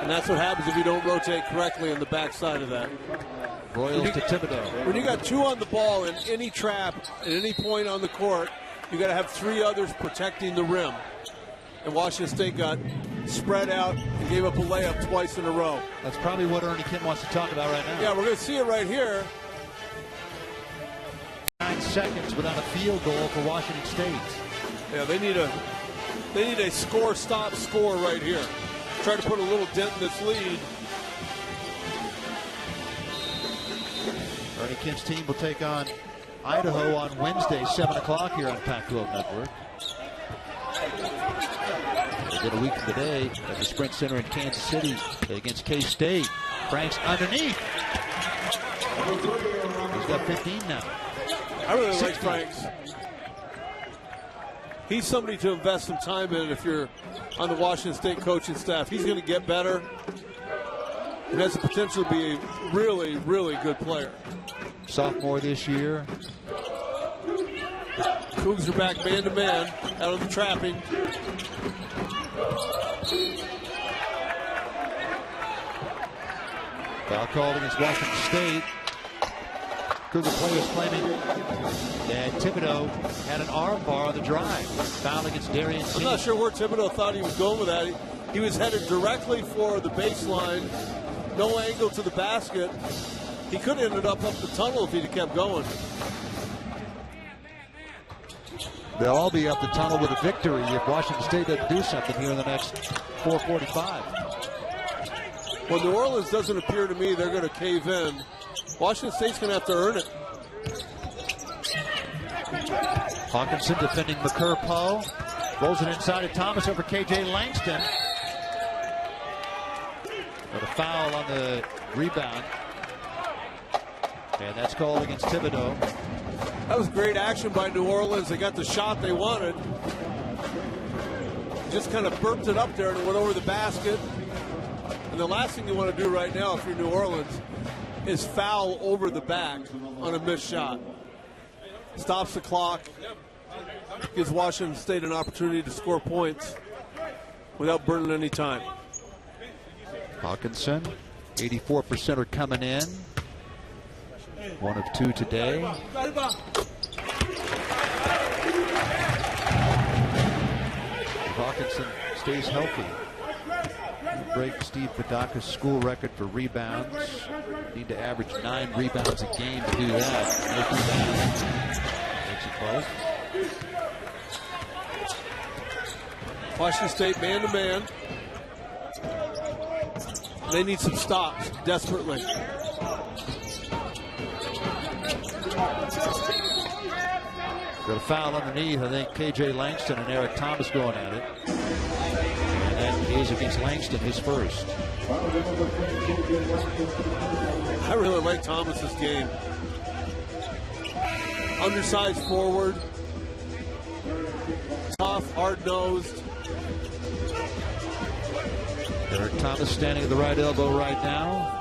And that's what happens if you don't rotate correctly on the backside of that. Royals to Thibodeau. When you got 2 on the ball in any trap at any point on the court, you got to have 3 others protecting the rim. And Washington State got spread out and gave up a layup twice in a row. That's probably what Ernie Kim wants to talk about right now. Yeah, we're going to see it right here. 9 seconds without a field goal for Washington State. Yeah, they need a score, stop, score right here. Try to put a little dent in this lead. Ernie Kim's team will take on Idaho on Wednesday, 7 o'clock here on Pac-12 Network. They did a week from today at the Sprint Center in Kansas City against K-State. Franks underneath. He's got 15 now. I really like Franks. He's somebody to invest some time in if you're on the Washington State coaching staff. He's going to get better and has the potential to be a really, really good player. Sophomore this year. Cougs are back man-to-man out of the trapping. Foul called against Washington State. Cougar players claiming that Thibodeau had an arm bar on the drive. Foul against Darian King. I'm not sure where Thibodeau thought he was going with that. He was headed directly for the baseline. No angle to the basket. He could have ended up the tunnel if he'd have kept going. They'll all be up the tunnel with a victory if Washington State doesn't do something here in the next 4:45. Well, New Orleans doesn't appear to me they're going to cave in. Washington State's going to have to earn it. Hawkinson defending McCurr-Poe. Rolls it inside to Thomas over KJ Langston. But a foul on the rebound. And that's called against Thibodeau. That was great action by New Orleans. They got the shot they wanted. Just kind of burped it up there and it went over the basket. And the last thing you want to do right now if you're New Orleans is foul over the back on a missed shot. Stops the clock. Gives Washington State an opportunity to score points without burning any time. Hawkinson, 84% are coming in. 1 of 2 today. Hawkinson stays healthy. Break Steve Padaka's school record for rebounds. Need to average 9 rebounds a game to do that. Makes it close. Washington State man-to-man. They need some stops desperately. Got a foul underneath. I think KJ Langston and Eric Thomas going at it. And that is against Langston, his first. I really like Thomas's game. Undersized forward. Tough, hard-nosed. Eric Thomas standing at the right elbow right now.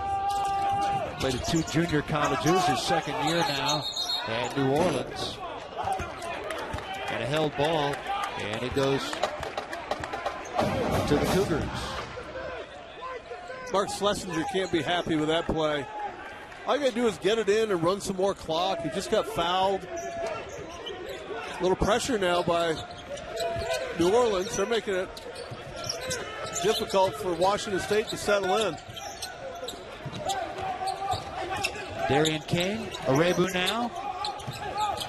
Played at 2 junior colleges, his second year now at New Orleans. And a held ball, and it goes to the Cougars. Mark Schlesinger can't be happy with that play. All you got to do is get it in and run some more clock. He just got fouled. A little pressure now by New Orleans. They're making it difficult for Washington State to settle in. Darian King, Arebu now.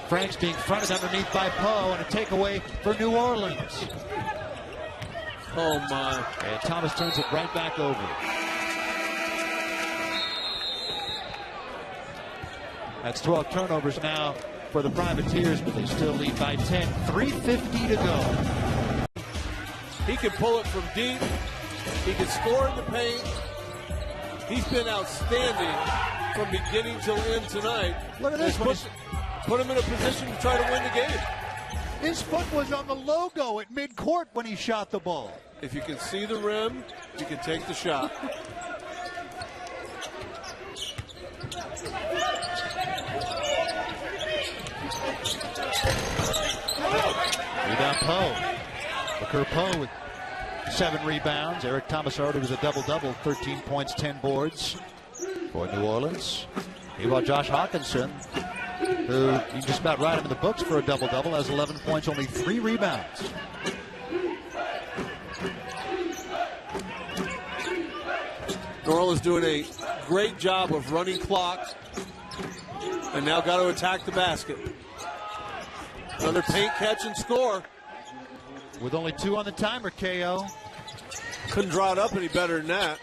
Franks being fronted underneath by Poe, and a takeaway for New Orleans. Oh, my. And Thomas turns it right back over. That's 12 turnovers now for the Privateers, but they still lead by 10. 3:50 to go. He can pull it from deep. He can score in the paint. He's been outstanding from beginning till end tonight. Look at this. Put him in a position to try to win the game. His foot was on the logo at midcourt when he shot the ball. If you can see the rim, you can take the shot. Rebound Poe. McCurr-Poe with 7 rebounds. Eric Thomas already was a double-double, 13 points, 10 boards for New Orleans. Meanwhile, Josh Hawkinson, who you can just about write him in the books for a double-double, has 11 points, only 3 rebounds. New Orleans doing a great job of running clock, and now got to attack the basket. Another paint catch and score. With only 2 on the timer, KO. Couldn't draw it up any better than that.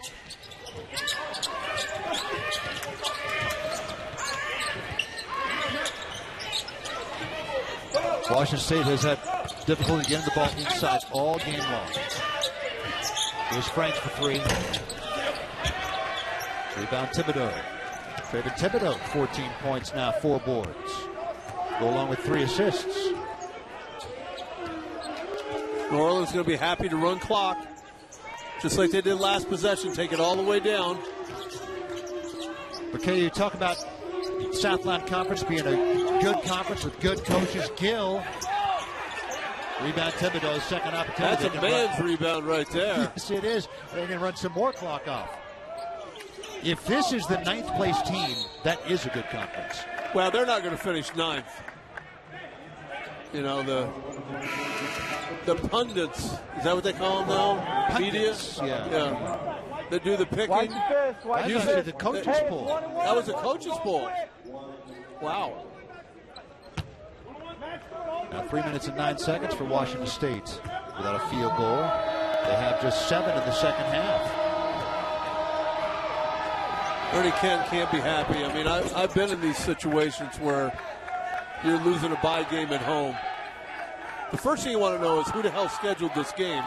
Washington State has had difficulty getting the ball inside all game long. Here's Franks for 3. Rebound Thibodeau. Trevor Thibodeau, 14 points now, 4 boards. Go along with 3 assists. New Orleans going to be happy to run clock, just like they did last possession, take it all the way down. Okay, you talk about Southland Conference being a good conference with good coaches. Gill, rebound Thibodeau's second opportunity. That's a man's rebound right there. Yes, it is. They're going to run some more clock off. If this is the 9th place team, that is a good conference. Well, they're not going to finish 9th. You know, the pundits, is that what they call them now? Pundits, Media? yeah. They do the picking. That was the coaches poll. That was a coaches poll. Wow. Now 3 minutes and 9 seconds for Washington State without a field goal. They have just 7 in the second half. Ernie Kent can't be happy. I mean, I've been in these situations where you're losing a bye game at home. The first thing you want to know is who the hell scheduled this game.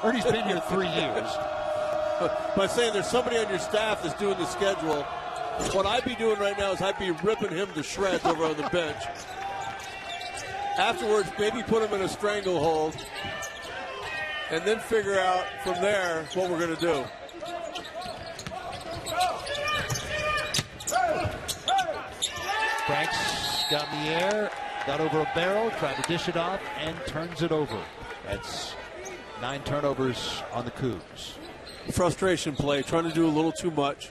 Ernie's been here 3 years. By saying there's somebody on your staff that's doing the schedule, what I'd be doing right now is I'd be ripping him to shreds over on the bench. Afterwards, maybe put him in a stranglehold, and then figure out from there what we're going to do. Franks got in the air, got over a barrel, tried to dish it off, and turns it over. That's 9 turnovers on the Cougs. Frustration play, trying to do a little too much.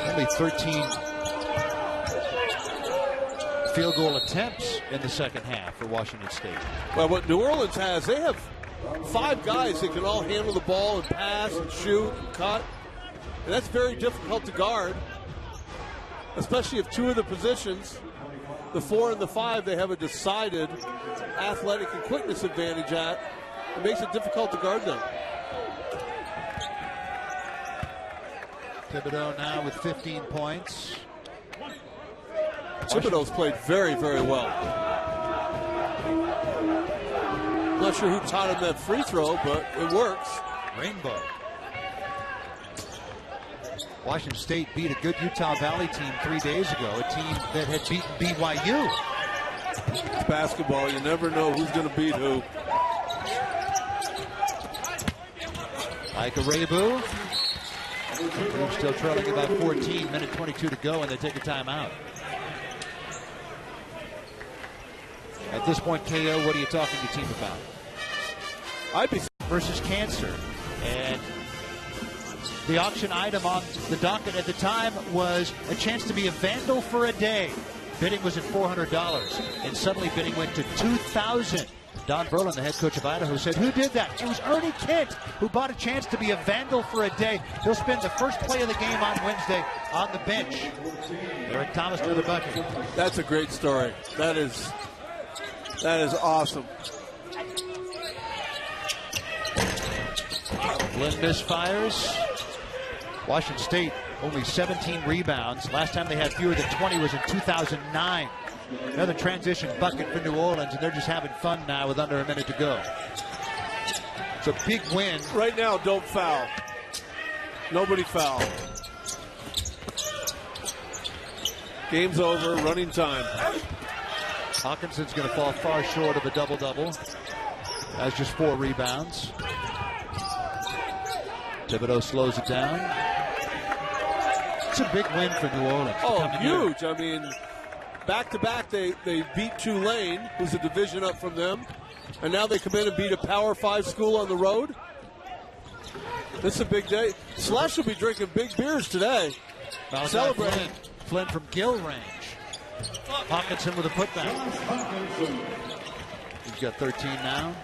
Only 13 field goal attempts in the second half for Washington State. Well, what New Orleans has, they have 5 guys that can all handle the ball and pass and shoot and cut. And that's very difficult to guard, especially if 2 of the positions, the 4 and the 5, they have a decided athletic and quickness advantage at. It makes it difficult to guard them. Thibodeau now with 15 points. Thibodeau's played very, very well. Not sure who taught him that free throw, but it works. Rainbow. Washington State beat a good Utah Valley team 3 days ago, a team that had beaten BYU. It's basketball. You never know who's going to beat who. Ika Rebu. Still trailing about 14, minute 22 to go, and they take a timeout. At this point, KO, what are you talking to your team about? I'd be versus cancer. And the auction item on the docket at the time was a chance to be a vandal for a day. Bidding was at $400, and suddenly bidding went to $2,000. Don Berlin, the head coach of Idaho, said, "Who did that?" It was Ernie Kent, who bought a chance to be a vandal for a day. He'll spend the first play of the game on Wednesday on the bench. Eric Thomas to the bucket. That's a great story. That is awesome. Flynn misfires. Washington State only 17 rebounds. Last time they had fewer than 20 was in 2009. Another transition bucket for New Orleans, and they're just having fun now with under a minute to go. It's a big win. Right now, don't foul. Nobody foul. Game's over, running time. Hawkinson's going to fall far short of a double-double. That's just 4 rebounds. Thibodeau slows it down. It's a big win for New Orleans. Oh, huge. I mean, back-to-back, they beat Tulane, who's a division up from them, and now they come in and beat a Power 5 school on the road. This is a big day. Slush will be drinking big beers today. Celebrating. Flynn from Gill range. Hawkinson with a putback. He's got 13 now.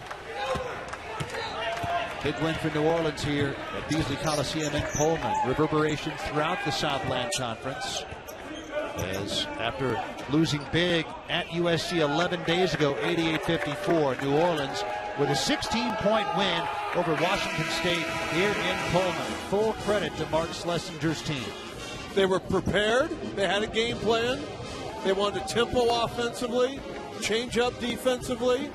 Big win for New Orleans here at Beasley Coliseum in Pullman. Reverberations throughout the Southland Conference. As after losing big at USC 11 days ago, 88-54, New Orleans with a 16-point win over Washington State here in Pullman. Full credit to Mark Schlesinger's team. They were prepared. They had a game plan. They wanted tempo offensively, change up defensively.